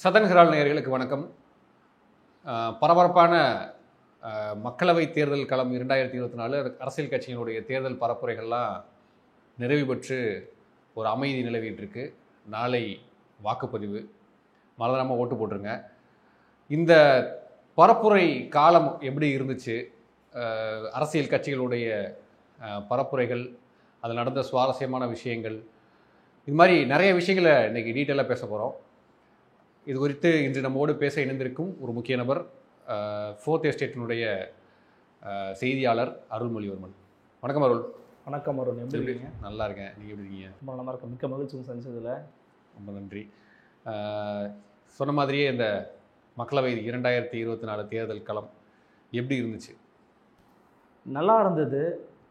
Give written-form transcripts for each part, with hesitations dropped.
Sathan Herald நேயர்களுக்கு வணக்கம். பரபரப்பான மக்களவை தேர்தல் களம் 2024 அரசியல் கட்சிகளுடைய தேர்தல் பரப்புரைகள்லாம் நிறைவு பெற்று ஒரு அமைதி நிலவிட்டு இருக்கு. நாளை வாக்குப்பதிவு, மறந்துடாமல் ஓட்டு போட்டுருங்க. இந்த பரப்புரை காலம் எப்படி இருந்துச்சு, அரசியல் கட்சிகளுடைய பரப்புரைகள், அதில் நடந்த சுவாரஸ்யமான விஷயங்கள், இது மாதிரி நிறைய விஷயங்களை இன்றைக்கி டீட்டெயிலாக பேச போகிறோம். இது குறித்து இன்று நம்மோடு பேச இணைந்திருக்கும் ஒரு முக்கிய நபர், ஃபோர்த் எஸ்டேட்டினுடைய செய்தியாளர் அருள்மொழிவர்மன். வணக்கம் அருள். வணக்கம் அருண், எப்படி இருக்கீங்க? நல்லா இருக்கேன், நீங்கள் எப்படி இருக்கீங்க? ரொம்ப நல்லா இருக்கேன், மிக்க மகிழ்ச்சி சந்திச்சதில். ரொம்ப நன்றி. சொன்ன மாதிரியே இந்த மக்களவை 2024 தேர்தல் களம் எப்படி இருந்துச்சு? நல்லா இருந்தது.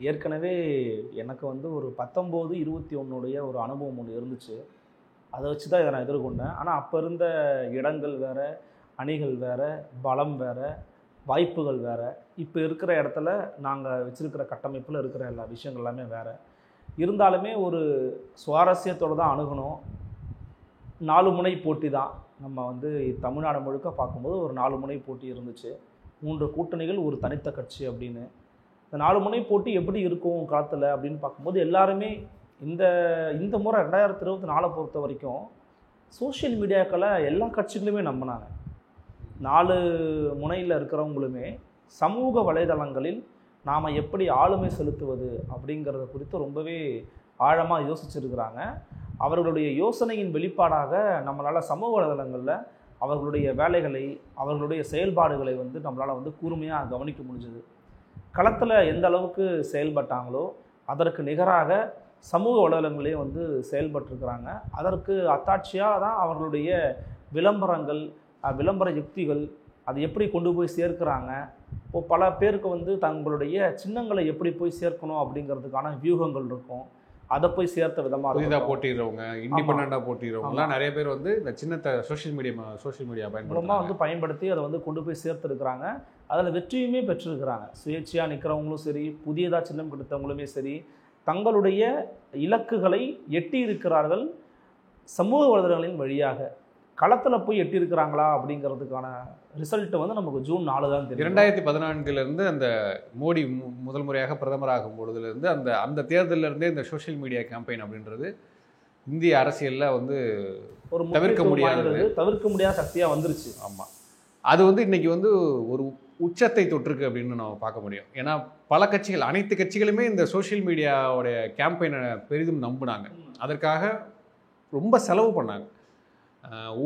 ஏற்கனவே எனக்கு ஒரு 19-21 ஒரு அனுபவம் ஒன்று இருந்துச்சு. அதை வச்சு தான் இதை நான் எதிர்கொண்டேன். ஆனால் அப்போ இருந்த இடங்கள் வேறு, அணிகள் வேறு, பலம் வேறு, வாய்ப்புகள் வேறு. இப்போ இருக்கிற இடத்துல நாங்கள் வச்சுருக்கிற கட்டமைப்பில் இருக்கிற எல்லா விஷயங்கள் எல்லாமே வேறு. இருந்தாலுமே ஒரு சுவாரஸ்யத்தோடு தான் அணுகணும். 4 முனை போட்டி தான். நம்ம தமிழ்நாடு முழுக்க பார்க்கும்போது ஒரு 4 முனை போட்டி இருந்துச்சு. 3 கூட்டணிகள், ஒரு தனித்த கட்சி அப்படின்னு. இந்த 4 முனை போட்டி எப்படி இருக்கும் காலத்தில் அப்படின்னு பார்க்கும்போது எல்லாருமே இந்த முறை 2024 பொறுத்த வரைக்கும் சோஷியல் மீடியாக்களை எல்லா கட்சிகளுமே நம்பினாங்க. 4 முனையில் இருக்கிறவங்களுமே சமூக வலைதளங்களில் நாம் எப்படி ஆளுமை செலுத்துவது அப்படிங்கிறத குறித்து ரொம்பவே ஆழமாக யோசிச்சுருக்கிறாங்க. அவர்களுடைய யோசனையின் வெளிப்பாடாக நம்மளால் சமூக வலைதளங்களில் அவர்களுடைய வேலைகளை, அவர்களுடைய செயல்பாடுகளை நம்மளால் கூர்மையாக கவனிக்க முடிஞ்சது. களத்தில் எந்த அளவுக்கு செயல்பட்டாங்களோ அதற்கு நிகராக சமூக வலைதளங்களையும் செயல்பட்டுருக்கிறாங்க. அதற்கு அத்தாட்சியாக தான் அவர்களுடைய விளம்பரங்கள், விளம்பர யுக்திகள், அது எப்படி கொண்டு போய் சேர்க்கிறாங்க. இப்போது பல பேருக்கு தங்களுடைய சின்னங்களை எப்படி போய் சேர்க்கணும் அப்படிங்கிறதுக்கான வியூகங்கள் இருக்கும். அதை போய் சேர்த்த விதமாக புதிதாக போட்டிடுறவங்க, இண்டிபெண்டாக போட்டிடுறவங்கலாம் நிறைய பேர் இந்த சின்னத்தை சோஷியல் மீடியா பயன்படுத்தி அதை கொண்டு போய் சேர்த்துருக்கிறாங்க. அதில் வெற்றியுமே பெற்றிருக்கிறாங்க. சுயேட்சையாக நிற்கிறவங்களும் சரி, புதியதாக சின்னம் கொடுத்தவங்களுமே சரி, தங்களுடைய இலக்குகளை எட்டி இருக்கிறார்கள். சமூக வலைதளங்களின் வழியாக களத்தில் போய் எட்டியிருக்கிறாங்களா அப்படிங்கிறதுக்கான ரிசல்ட் நமக்கு ஜூன் 4 தான் தெரியும். 2014 அந்த மோடி முதல் முறையாக பிரதமராகும் பொழுதுலேருந்து அந்த தேர்தலிருந்தே இந்த சோஷியல் மீடியா கேம்பெயின் அப்படின்றது இந்திய அரசியலில் ஒரு தவிர்க்க முடியாத சக்தியாக வந்துருச்சு. ஆமாம், அது இன்னைக்கு ஒரு உச்சத்தை தொற்றுக்கு அப்படின்னு நம்ம பார்க்க முடியும். ஏன்னா பல கட்சிகள், அனைத்து கட்சிகளுமே இந்த சோஷியல் மீடியாவோடைய கேம்பெயினை பெரிதும் நம்பினாங்க. அதற்காக ரொம்ப செலவு பண்ணாங்க.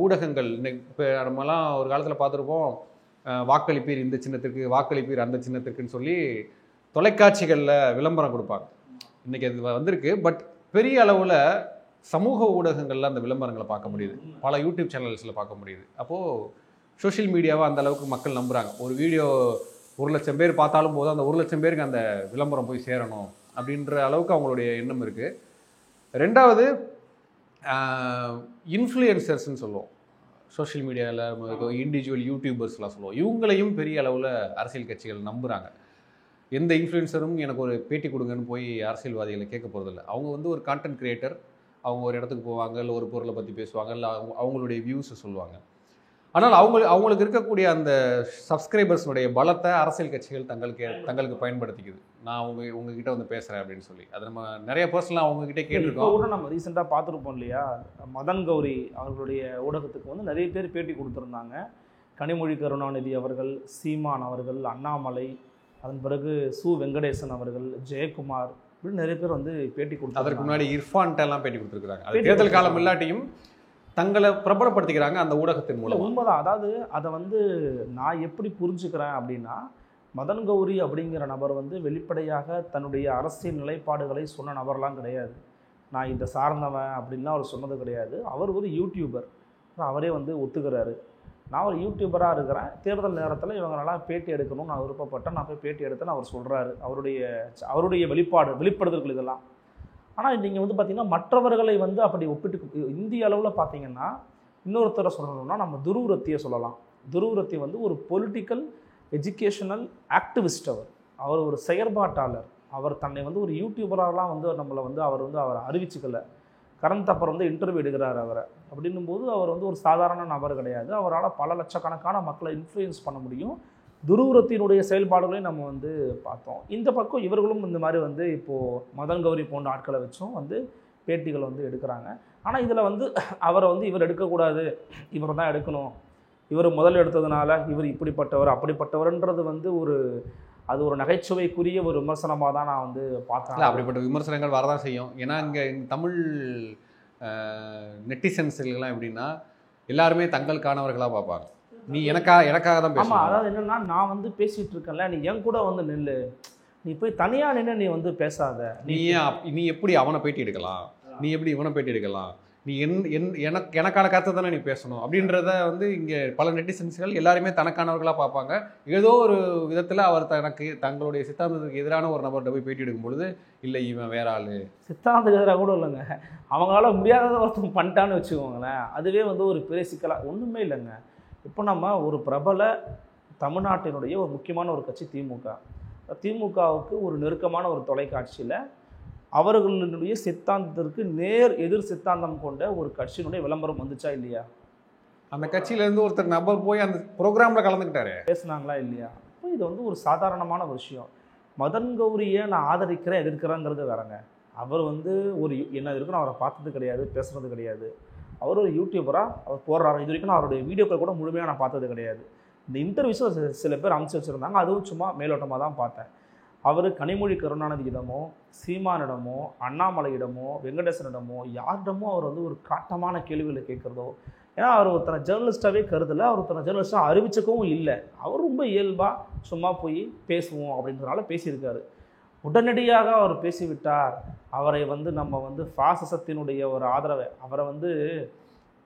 ஊடகங்கள் இப்போ நம்மலாம் ஒரு காலத்தில் பார்த்துருப்போம், வாக்களிப்பீர் இந்த சின்னத்திற்கு, வாக்களிப்பீர் அந்த சின்னத்திற்குன்னு சொல்லி தொலைக்காட்சிகளில் விளம்பரம் கொடுப்பாங்க. இன்றைக்கி அது வந்திருக்கு. பட் பெரிய அளவில் சமூக ஊடகங்களில் அந்த விளம்பரங்களை பார்க்க முடியுது, பல யூடியூப் சேனல்ஸில் பார்க்க முடியுது. அப்போது சோஷியல் மீடியாவை அந்த அளவுக்கு மக்கள் நம்புகிறாங்க. ஒரு வீடியோ 1,00,000 பேர் பார்த்தாலும் போதும், அந்த 1,00,000 பேருக்கு அந்த விளம்பரம் போய் சேரணும் அப்படின்ற அளவுக்கு அவங்களுடைய எண்ணம் இருக்குது. ரெண்டாவது, இன்ஃப்ளூயன்சர்ஸ்ன்னு சொல்லுவோம், சோஷியல் மீடியாவில் இண்டிவிஜுவல் யூடியூபர்ஸ்லாம் சொல்லுவோம். இவங்களையும் பெரிய அளவில் அரசியல் கட்சிகள் நம்புகிறாங்க. எந்த இன்ஃப்ளூயன்சரும் எனக்கு ஒரு பேட்டி கொடுங்கன்னு போய் அரசியல்வாதிகளை கேட்க போகிறதில்ல. அவங்க ஒரு கான்டென்ட் கிரியேட்டர். அவங்க ஒரு இடத்துக்கு போவாங்க, இல்லை ஒரு பொருளை பற்றி பேசுவாங்க, இல்லை அவங்களுடைய வியூஸை சொல்லுவாங்க. ஆனால் அவங்களுக்கு இருக்கக்கூடிய அந்த சப்ஸ்கிரைபர்ஸுடைய பலத்தை அரசியல் கட்சிகள் தங்களுக்கு பயன்படுத்திக்குது. நான் உங்ககிட்ட பேசுகிறேன் அப்படின்னு சொல்லி. அது நம்ம நிறைய பர்சனலாக அவங்ககிட்ட கேட்டிருக்கோம். கூட நம்ம ரீசெண்டாக பார்த்துருப்போம் இல்லையா, மதன் கௌரி அவர்களுடைய ஊடகத்துக்கு நிறைய பேர் பேட்டி கொடுத்துருந்தாங்க. கனிமொழி கருணாநிதி அவர்கள், சீமான் அவர்கள், அண்ணாமலை, அதன் பிறகு சு வெங்கடேசன் அவர்கள், ஜெயக்குமார், இப்படி நிறைய பேர் பேட்டி கொடுத்தாங்க. அதற்கு முன்னாடி இர்ஃபான்ட்டெல்லாம் பேட்டி கொடுத்துருக்குறாங்க. அது தேர்தல் காலம் இல்லாட்டியும் தங்களை பிரபலப்படுத்திக்கிறாங்க அந்த ஊடகத்தின் மூலம். உண்மைதான். அதாவது அதை நான் எப்படி புரிஞ்சுக்கிறேன் அப்படின்னா, மதன் கௌரி அப்படிங்கிற நபர் வெளிப்படையாக தன்னுடைய அரசியல் நிலைப்பாடுகளை சொன்ன நபர்லாம் கிடையாது. நான் இந்த சார்ந்தவன் அப்படின்லாம் அவர் சொன்னது கிடையாது. அவர் ஒரு யூடியூபர். அவரே ஒத்துக்கிறாரு, நான் ஒரு யூடியூபராக இருக்கிறேன், தேர்தல் நேரத்தில் இவங்களெல்லாம் பேட்டி எடுக்கணும்னு நான் விருப்பப்பட்டேன், நான் போய் பேட்டி எடுத்தேன்னு அவர் சொல்கிறாரு. அவருடைய வெளிப்படுதல்கள் இதெல்லாம். ஆனால் நீங்கள் பார்த்தீங்கன்னா மற்றவர்களை அப்படி ஒப்பிட்டு இந்திய அளவில் பார்த்தீங்கன்னா, இன்னொருத்தரை சொல்லணும்னா நம்ம துருவரத்தியை சொல்லலாம். துருவரத்தி ஒரு பொலிட்டிக்கல் எஜுகேஷனல் ஆக்டிவிஸ்ட். அவர் ஒரு செயற்பாட்டாளர். அவர் தன்னை ஒரு யூடியூபராகலாம் நம்மளை அவர் அறிவிச்சுக்கல. கரண் தப்பர் வந்து இன்டர்வியூ எடுக்கிறார் அவரை. அப்படின்னும் போது அவர் வந்து ஒரு சாதாரண நபர் கிடையாது. அவரால் பல லட்சக்கணக்கான மக்களை இன்ஃப்ளூயன்ஸ் பண்ண முடியும். துருவத்தினுடைய செயல்பாடுகளையும் நம்ம வந்து பார்த்தோம். இந்த பக்கம் இவர்களும் இந்த மாதிரி வந்து இப்போது மதன் கௌரி போன்ற ஆட்களை வச்சும் வந்து பேட்டிகள் வந்து எடுக்கிறாங்க. ஆனால் இதில் வந்து அவரை வந்து இவர் எடுக்கக்கூடாது, இவர் தான் எடுக்கணும், இவர் முதல் எடுத்ததுனால இவர் இப்படிப்பட்டவர் அப்படிப்பட்டவர்ன்றது வந்து அது ஒரு நகைச்சுவைக்குரிய ஒரு விமர்சனமாக தான் நான் வந்து பார்த்தேன். அப்படிப்பட்ட விமர்சனங்கள் வரதான் செய்யும். ஏன்னா இங்கே தமிழ் நெட்டிசன்ஸ்லாம் எப்படின்னா எல்லாருமே தங்களுக்கானவர்களாக பார்ப்பாங்க. நீ எனக்காக தான் பேசணும். ஆமாம், அதாவது என்னென்னா, நான் வந்து பேசிகிட்டு இருக்கேன்ல, நீ என் கூட வந்து நில்லு, நீ போய் தனியாக நின்று நீ வந்து பேசாத. நீ எப்படி அவனை பேட்டி எடுக்கலாம், நீ எப்படி இவனை பேட்டி எடுக்கலாம், நீ எனக்கான கருத்தை தானே நீ பேசணும் அப்படின்றத வந்து இங்கே பல நெட்டிசன்ஸ்கள் எல்லாருமே தனக்கானவர்களாக பார்ப்பாங்க. ஏதோ ஒரு விதத்தில் அவர் தங்களுடைய சித்தாந்தத்துக்கு எதிரான ஒரு நபர்கிட்ட போய் பேட்டி எடுக்கும் பொழுது இல்லை இவன் வேற ஆள், சித்தாந்தத்துக்கு எதிராக கூட இல்லைங்க, அவங்களால முடியாததை ஒருத்தவங்க பண்ணிட்டான்னு வச்சுக்கோங்களேன், அதுவே வந்து ஒரு பெரிய சிக்கலாக ஒன்றுமே இல்லைங்க. இப்போ நம்ம ஒரு பிரபல தமிழ்நாட்டினுடைய ஒரு முக்கியமான ஒரு கட்சி திமுகவுக்கு ஒரு நெருக்கமான ஒரு தொலைக்காட்சியில் அவர்களுடைய சித்தாந்தத்திற்கு நேர் எதிர் சித்தாந்தம் கொண்ட ஒரு கட்சியினுடைய விளம்பரம் வந்துச்சா இல்லையா? அந்த கட்சியிலேருந்து ஒருத்தர் நபர் போய் அந்த ப்ரோக்ராமில் கலந்துக்கிட்டாரு, பேசுனாங்களா இல்லையா? அப்போ இது வந்து ஒரு சாதாரணமான விஷயம். மதன் கௌரியை நான் ஆதரிக்கிறேன் எதிர்க்கிறேங்கிறது வேறங்க. அவர் வந்து என்ன இருக்குன்னு அவரை பார்த்தது கிடையாது, பேசுகிறது கிடையாது. அவர் ஒரு யூடியூபராக அவர் போடுறாரு. இது வரைக்கும் நான் அவருடைய வீடியோக்கள் கூட முழுமையாக நான் பார்த்தது கிடையாது. இந்த இன்டர்வியூஸும் சில பேர் அமைச்சு வச்சுருந்தாங்க, அதுவும் சும்மா மேலோட்டமாக தான் பார்த்தேன். அவர் கனிமொழி கருணாநிதியிடமோ சீமானிடமோ அண்ணாமலையிடமோ வெங்கடேசனிடமோ யாரிடமோ அவர் வந்து ஒரு காட்டமான கேள்விகளை கேட்குறதோ, ஏன்னா அவர் ஒருத்தனை ஜேர்னலிஸ்ட்டாகவே கருதலை, அவர் ஒருத்தனை ஜேர்னலிஸ்ட்டாக அறிவிச்சக்கவும் இல்லை. அவர் ரொம்ப இயல்பாக சும்மா போய் பேசுவோம் அப்படின்றதுனால பேசியிருக்காரு. உடனடியாக அவர் பேசிவிட்டார். அவரை வந்து நம்ம வந்து ஃபாசிசத்தினுடைய ஒரு ஆதரவை, அவரை வந்து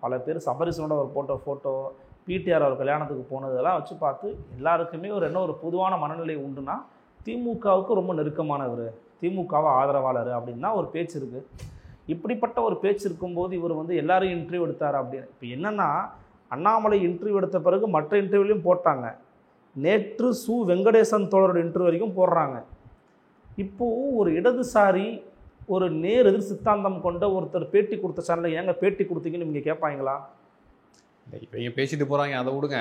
பல பேர் சபரிசனோட அவர் போட்ட ஃபோட்டோ, பிடிஆர் அவர் கல்யாணத்துக்கு போனதெல்லாம் வச்சு பார்த்து எல்லாருக்குமே ஒரு பொதுவான மனநிலை உண்டுன்னா திமுகவுக்கு ரொம்ப நெருக்கமானவர், திமுகவை ஆதரவாளர் அப்படின்னா ஒரு பேச்சு இருக்குது. இப்படிப்பட்ட ஒரு பேச்சு இருக்கும்போது இவர் வந்து எல்லாரையும் இன்டர்வியூ எடுத்தார் அப்படின்னு. இப்போ என்னென்னா, அண்ணாமலை இன்டர்வியூ எடுத்த பிறகு மற்ற இன்டர்வியூலையும் போட்டாங்க, நேற்று வெங்கடேசன் தோழரோட இன்டர்வியூ வரைக்கும் போடுறாங்க. இப்போது ஒரு இடதுசாரி ஒரு நேர் எதிர் சித்தாந்தம் கொண்ட ஒருத்தர் பேட்டி கொடுத்த சேனலில் ஏங்க பேட்டி கொடுத்தீங்கன்னு நீங்கள் கேட்பாங்களா? இப்போ இங்கே பேசிட்டு போகிறாங்க, அதை விடுங்க.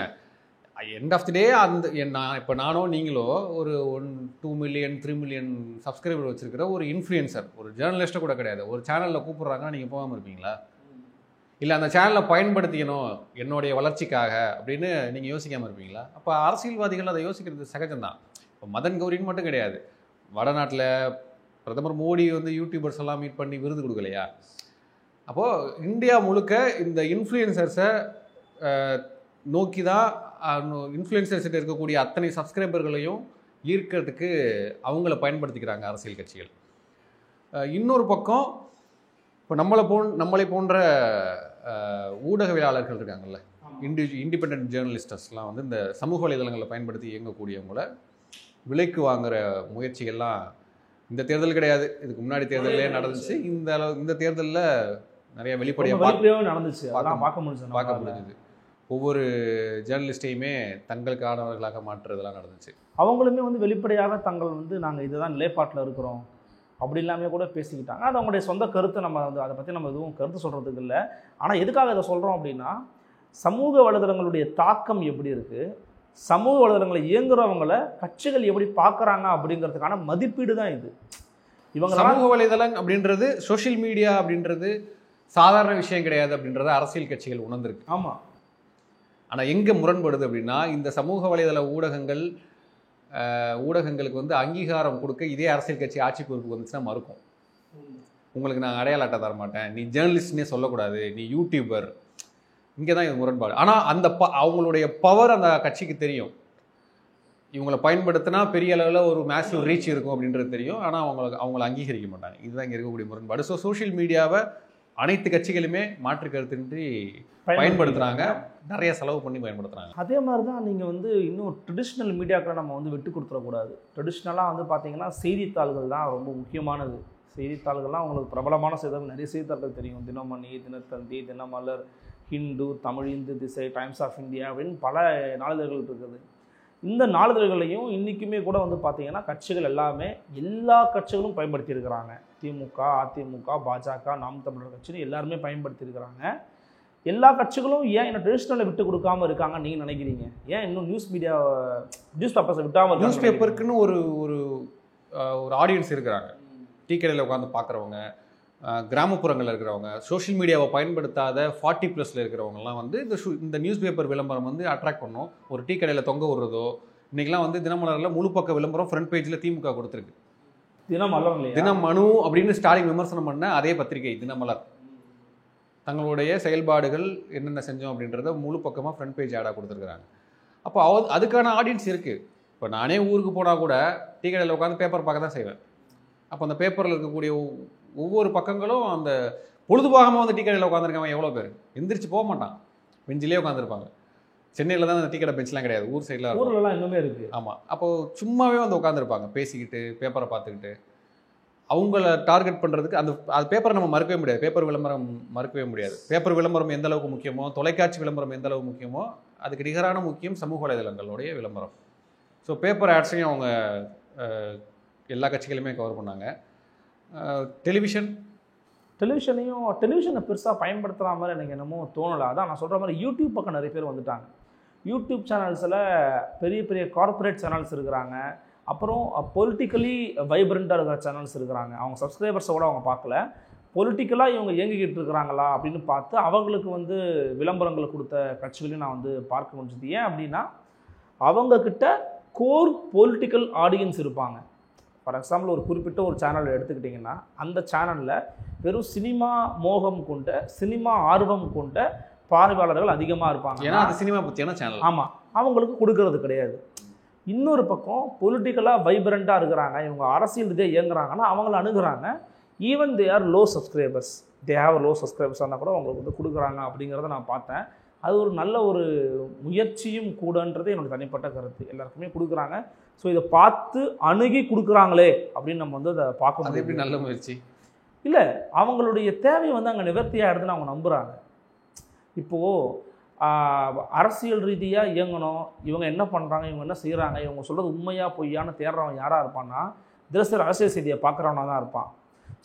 எண்ட் ஆஃப் தி டே இப்போ நானோ நீங்களோ ஒரு 2 மில்லியன் 3 மில்லியன் சப்ஸ்கிரைபர் வச்சுருக்கிற ஒரு இன்ஃப்ளூயன்சர், ஒரு ஜேர்னலிஸ்ட்டை கூட கிடையாது, ஒரு சேனலில் கூப்பிட்றாங்கன்னா நீங்கள் போகாமல் இருப்பீங்களா? இல்லை அந்த சேனலை பயன்படுத்திக்கணும் என்னுடைய வளர்ச்சிக்காக அப்படின்னு நீங்கள் யோசிக்காமல் இருப்பீங்களா? அப்போ அரசியல்வாதிகள் அதை யோசிக்கிறது சகஜம்தான். இப்போ மதன் கௌரின்னு மட்டும் கிடையாது, வடநாட்டில் பிரதமர் மோடி வந்து யூடியூபர்ஸ் எல்லாம் மீட் பண்ணி விருது கொடுக்கலையா? அப்போது இந்தியா முழுக்க இந்த இன்ஃப்ளூயன்சர்ஸை நோக்கி தான் இன்ஃப்ளூயன்சர்ஸ்கிட்ட இருக்கக்கூடிய அத்தனை சப்ஸ்கிரைபர்களையும் ஈர்க்கிறதுக்கு அவங்கள பயன்படுத்திக்கிறாங்க அரசியல் கட்சிகள். இன்னொரு பக்கம் இப்போ நம்மளை போன்ற ஊடகவியலாளர்கள் இருக்காங்கல்ல, இண்டிபெண்ட் ஜேர்னலிஸ்டர்ஸ்லாம் வந்து இந்த சமூக வலைதளங்களை பயன்படுத்தி இயங்கக்கூடியவங்கள விலைக்கு வாங்குகிற முயற்சிகள்லாம் இந்த தேர்தல் கிடையாது, இதுக்கு முன்னாடி தேர்தலே நடந்துச்சு. இந்த தேர்தலில் நிறைய வெளிப்படையாக நடந்துச்சு, பார்க்க முடிஞ்சது. ஒவ்வொரு ஜேர்னலிஸ்டையுமே தங்களுக்கானவர்களாக மாற்றுறதெல்லாம் நடந்துச்சு. அவங்களுமே வந்து வெளிப்படையாக தங்கள் வந்து நாங்கள் இதுதான் நிலைப்பாட்டில் இருக்கிறோம் அப்படி இல்லாமல் கூட பேசிக்கிட்டாங்க. அது அவங்களுடைய சொந்த கருத்தை, நம்ம வந்து அதை பற்றி நம்ம எதுவும் கருத்து சொல்கிறதுக்கு இல்லை. ஆனால் எதுக்காக இதை சொல்கிறோம் அப்படின்னா, சமூக வலைதளங்களுடைய தாக்கம் எப்படி இருக்குது, சமூக வலைதளங்களை இயங்குறவங்களை கட்சிகள் எப்படி பார்க்குறாங்க அப்படிங்கிறதுக்கான மதிப்பீடு தான் இது. இவங்க சமூக வலைதளம் அப்படின்றது, சோஷியல் மீடியா அப்படின்றது சாதாரண விஷயம் கிடையாது அப்படின்றத அரசியல் கட்சிகள் உணர்ந்திருக்கு. ஆமாம். ஆனால் எங்கே முரண்படுது அப்படின்னா, இந்த சமூக வலைதள ஊடகங்களுக்கு வந்து அங்கீகாரம் கொடுக்க இதே அரசியல் கட்சி ஆட்சி பொறுப்பு வந்துச்சுன்னா மறுக்கும். உங்களுக்கு நான் அடையாள அட்டை தரமாட்டேன், நீ ஜேர்னலிஸ்ட்னே சொல்லக்கூடாது, நீ யூடியூபர். இங்கே தான் இது முரண்பாடு. ஆனால் அவங்களுடைய பவர் அந்த கட்சிக்கு தெரியும். இவங்களை பயன்படுத்தினா பெரிய அளவில் ஒரு மேசிவ் ரீச் இருக்கும் அப்படின்றது தெரியும். ஆனால் அவங்கள அங்கீகரிக்க மாட்டாங்க. இதுதான் இங்கே இருக்கக்கூடிய முரண்பாடு. ஸோ சோஷியல் மீடியாவை அனைத்து கட்சிகளுமே மாற்று கருத்தின்றி பயன்படுத்துகிறாங்க, நிறைய செலவு பண்ணி பயன்படுத்துகிறாங்க. அதே மாதிரி தான் நீங்கள் வந்து இன்னும் ட்ரெடிஷ்னல் மீடியாக்களை நம்ம வந்து விட்டு கொடுத்துடக்கூடாது. ட்ரெடிஷ்னலாக வந்து பார்த்திங்கன்னா செய்தித்தாள்கள் தான் ரொம்ப முக்கியமானது. செய்தித்தாள்கள்லாம் உங்களுக்கு பிரபலமான செய்திகள் நிறைய செய்தித்தாள்கள் தெரியும். தினமணி, தினத்தந்தி, தினமலர், ஹிந்து, தமிழ் இந்து திசை, டைம்ஸ் ஆஃப் இந்தியா அப்படின்னு பல நாளிதழ்கள் இருக்குது. இந்த நாளிதழ்களையும் இன்றைக்குமே கூட வந்து பார்த்திங்கன்னா கட்சிகள் எல்லாமே எல்லா கட்சிகளும் பயன்படுத்தியிருக்கிறாங்க. திமுக, அதிமுக, பாஜக, நாம் தமிழர் கட்சின்னு எல்லாருமே பயன்படுத்தியிருக்கிறாங்க. எல்லா கட்சிகளும் ஏன் என்ன ட்ரெடிஷ்னலை விட்டு கொடுக்காம இருக்காங்கன்னு நீங்கள் நினைக்கிறீங்க? ஏன் இன்னும் நியூஸ் பேப்பர்ஸை விட்டாமல் நியூஸ் பேப்பருக்குன்னு ஒரு ஒரு ஒரு ஆடியன்ஸ் இருக்கிறாங்க. டீ கடையில் உட்காந்து பார்க்குறவங்க, கிராமப்புறங்களில் இருக்கிறவங்க, சோஷியல் மீடியாவை பயன்படுத்தாத 40+ இருக்கிறவங்கலாம் வந்து இந்த நியூஸ் பேப்பர் விளம்பரம் வந்து அட்ராக்ட் பண்ணும். ஒரு டீ கடையில் தொங்க விடுறதோ, இன்றைக்கெலாம் வந்து தினமலரில் முழு பக்க விளம்பரம் ஃப்ரண்ட் பேஜில் திமுக கொடுத்துருக்கு. தினமனு அப்படின்னு ஸ்டாலின் விமர்சனம் பண்ண அதே பத்திரிகை தினமலர் தங்களுடைய செயல்பாடுகள் என்னென்ன செஞ்சோம் அப்படின்றத முழு பக்கமாக ஃப்ரண்ட் பேஜ் ஆடாக கொடுத்துருக்குறாங்க. அப்போ அதுக்கான ஆடியன்ஸ் இருக்குது. இப்போ நானே ஊருக்கு போனால் கூட டீ கடையில் உட்காந்து பேப்பர் பார்க்க தான் செய்வேன். அப்போ அந்த பேப்பரில் இருக்கக்கூடிய ஒவ்வொரு பக்கங்களும் அந்த பொழுதுபாகமாக வந்து டீ கடையில் உட்காந்துருக்கவன் எவ்வளோ பேர் எந்திரிச்சு போக மாட்டான், பெஞ்சிலே உட்காந்துருப்பாங்க. சென்னையில் தான் அந்த டீ கடை பெஞ்செலாம் கிடையாது, ஊர் சைடில் ஊர்லலாம் இன்னுமே இருக்குது. ஆமாம், அப்போது சும்மாவே வந்து உட்காந்துருப்பாங்க பேசிக்கிட்டு பேப்பரை பார்த்துக்கிட்டு. அவங்கள டார்கெட் பண்ணுறதுக்கு அது பேப்பரை நம்ம மறுக்கவே முடியாது, பேப்பர் விளம்பரம் மறுக்கவே முடியாது. பேப்பர் விளம்பரம் எந்த அளவுக்கு முக்கியமோ, தொலைக்காட்சி விளம்பரம் எந்த அளவுக்கு முக்கியமோ, அதுக்கு நிகரான முக்கியம் சமூக வலைதளங்களுடைய விளம்பரம். ஸோ பேப்பர் ஆட்ஸையும் அவங்க எல்லா கட்சிகளுமே கவர் பண்ணாங்க. டெலிவிஷனை பெருசாக பயன்படுத்துகிற மாதிரி எனக்கு என்னமோ தோணலை. அதான் நான் சொல்கிற மாதிரி யூடியூப் பக்கம் நிறைய பேர் வந்துட்டாங்க. யூடியூப் சேனல்ஸில் பெரிய பெரிய கார்ப்பரேட் சேனல்ஸ் இருக்கிறாங்க. அப்புறம் பொலிட்டிக்கலி வைப்ரண்ட்டாக இருக்கிற சேனல்ஸ் இருக்கிறாங்க. அவங்க சப்ஸ்கிரைபர்ஸோட அவங்க பார்க்கல, பொலிட்டிக்கலாக இவங்க இயங்கிக்கிட்டு இருக்கிறாங்களா அப்படின்னு பார்த்து அவங்களுக்கு வந்து விளம்பரங்கள் கொடுத்த கட்சிகளையும் நான் வந்து பார்க்க முடிஞ்சது. ஏன் அப்படின்னா அவங்கக்கிட்ட கோர் பொலிட்டிக்கல் ஆடியன்ஸ் இருப்பாங்க. ஃபார் எக்ஸாம்பிள் ஒரு குறிப்பிட்ட ஒரு சேனல் எடுத்துக்கிட்டிங்கன்னா அந்த சேனலில் வெறும் சினிமா மோகம் கொண்ட, சினிமா ஆர்வம் கொண்ட பார்வையாளர்கள் அதிகமாக இருப்பாங்க. ஏன்னா அது சினிமா பற்றியான சேனல். ஆமாம், அவங்களுக்கு கொடுக்கறது கிடையாது. இன்னொரு பக்கம் பொலிட்டிக்கலாக வைப்ரண்ட்டாக இருக்கிறாங்க, இவங்க அரசியல் ரீதியாக இயங்குறாங்கன்னா அவங்கள அணுகுறாங்க. Even they are low subscribers, they have low subscribers இருந்தால் கூட அவங்களுக்கு வந்து கொடுக்குறாங்க அப்படிங்கிறத நான் பார்த்தேன். அது ஒரு நல்ல ஒரு முயற்சியும் கூடன்றது என்னோட தனிப்பட்ட கருத்து. எல்லாருக்குமே கொடுக்குறாங்க. ஸோ இதை பார்த்து அணுகி கொடுக்குறாங்களே அப்படின்னு நம்ம வந்து அதை பார்க்க முடியும். எப்படி நல்ல முயற்சி இல்லை, அவங்களுடைய தேவையை வந்து அங்கே நிவர்த்தியாக எடுத்துன்னு அவங்க நம்புகிறாங்க. இப்போது அரசியல் ரீதியாக இயங்கணும், இவங்க என்ன பண்ணுறாங்க, இவங்க என்ன செய்கிறாங்க, இவங்க சொல்கிறது உண்மையாக பொய்யான்னு தேடுறவன் யாராக இருப்பான்னா தினசரி அரசியல் செய்தியை பார்க்குறவனா தான் இருப்பான்.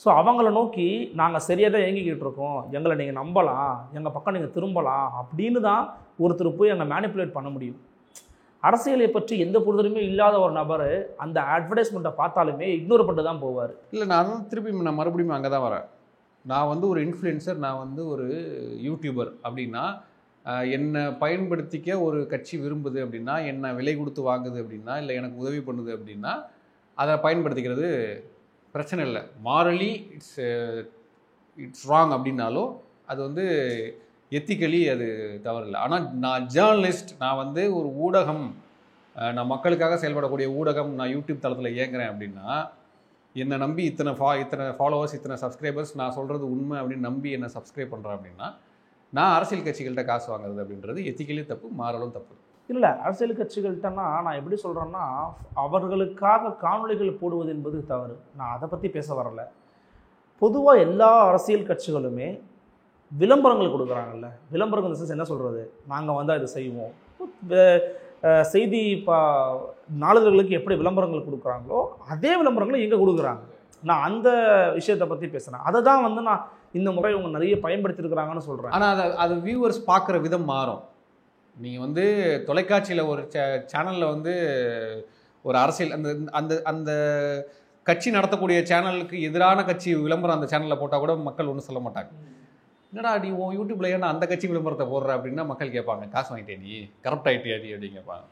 ஸோ அவங்கள நோக்கி நாங்கள் சரியாக தான் இயங்கிக்கிட்டு இருக்கோம், எங்களை நீங்கள் நம்பலாம், எங்கள் பக்கம் நீங்கள் திரும்பலாம் அப்படின்னு தான் ஒருத்தர் போய் அங்கே மேனிப்புலேட் பண்ண முடியும். அரசியலை பற்றி எந்த புரிதலுமே இல்லாத ஒரு நபர் அந்த அட்வர்டைஸ்மெண்ட்டை பார்த்தாலுமே இக்னோர் பண்ணிட்டு தான் போவார். இல்லை, நான் மறுபடியும் அங்கே தான் வரேன். நான் வந்து ஒரு இன்ஃப்ளூயன்சர், நான் வந்து ஒரு யூடியூபர் அப்படின்னா, என்னை பயன்படுத்திக்க ஒரு கட்சி விரும்புது அப்படின்னா, என்னை விலை கொடுத்து வாங்குது அப்படின்னா, இல்லை எனக்கு உதவி பண்ணுது அப்படின்னா அதை பயன்படுத்திக்கிறது பிரச்சனை இல்லை. மாரலி இட்ஸ் ராங் அப்படின்னாலும் அது வந்து எத்திக்கலி அது தவறில்லை. ஆனால் நான் ஜேர்னலிஸ்ட், நான் வந்து ஒரு ஊடகம், நான் மக்களுக்காக செயல்படக்கூடிய ஊடகம், நான் யூடியூப் தளத்தில் இயங்குறேன் அப்படின்னா, என்னை நம்பி இத்தனை ஃபாலோவர்ஸ், இத்தனை சப்ஸ்கிரைபர்ஸ், நான் சொல்கிறது உண்மை அப்படின்னு நம்பி என்னை சப்ஸ்கிரைப் பண்ணுறேன் அப்படின்னா, நான் அரசியல் கட்சிகள்கிட்ட காசு வாங்குறது அப்படின்றது எத்திக்கலி தப்பு, மாறலும் தப்பு. இல்லை, அரசியல் கட்சிகள்கிட்டனா நான் எப்படி சொல்கிறேன்னா, அவர்களுக்காக காணொலிகள் போடுவது என்பது தவறு. நான் அதை பற்றி பேச வரலை. பொதுவாக எல்லா அரசியல் கட்சிகளுமே விளம்பரங்கள் கொடுக்குறாங்கல்ல, விளம்பரங்கள் இந்த என்ன சொல்கிறது, நாங்கள் வந்தால் இதை செய்வோம். செய்தி நாளிதழ்களுக்கு எப்படி விளம்பரங்கள் கொடுக்குறாங்களோ அதே விளம்பரங்களை எங்கே கொடுக்குறாங்க. நான் அந்த விஷயத்தை பற்றி பேசுகிறேன். அதை தான் வந்து நான் இந்த முறை இவங்க நிறைய பயன்படுத்தியிருக்கிறாங்கன்னு சொல்கிறேன். ஆனால் அது வியூவர்ஸ் பார்க்குற விதம் மாறும். நீங்கள் வந்து தொலைக்காட்சியில் ஒரு சேனலில் வந்து ஒரு அரசியல் அந்த அந்த அந்த கட்சி நடத்தக்கூடிய சேனலுக்கு எதிரான கட்சி விளம்பரம் அந்த சேனலில் போட்டால் கூட மக்கள் ஒன்றும் சொல்ல மாட்டாங்க. என்னடா நீ உன் யூடியூப்ல ஏன்னா அந்த கட்சி விளம்பரத்தை போடுற அப்படின்னா மக்கள் கேட்பாங்க, காசு வாங்கிட்டே நீ கரப்ட் ஆகிட்டே அப்படின்னு கேட்பாங்க.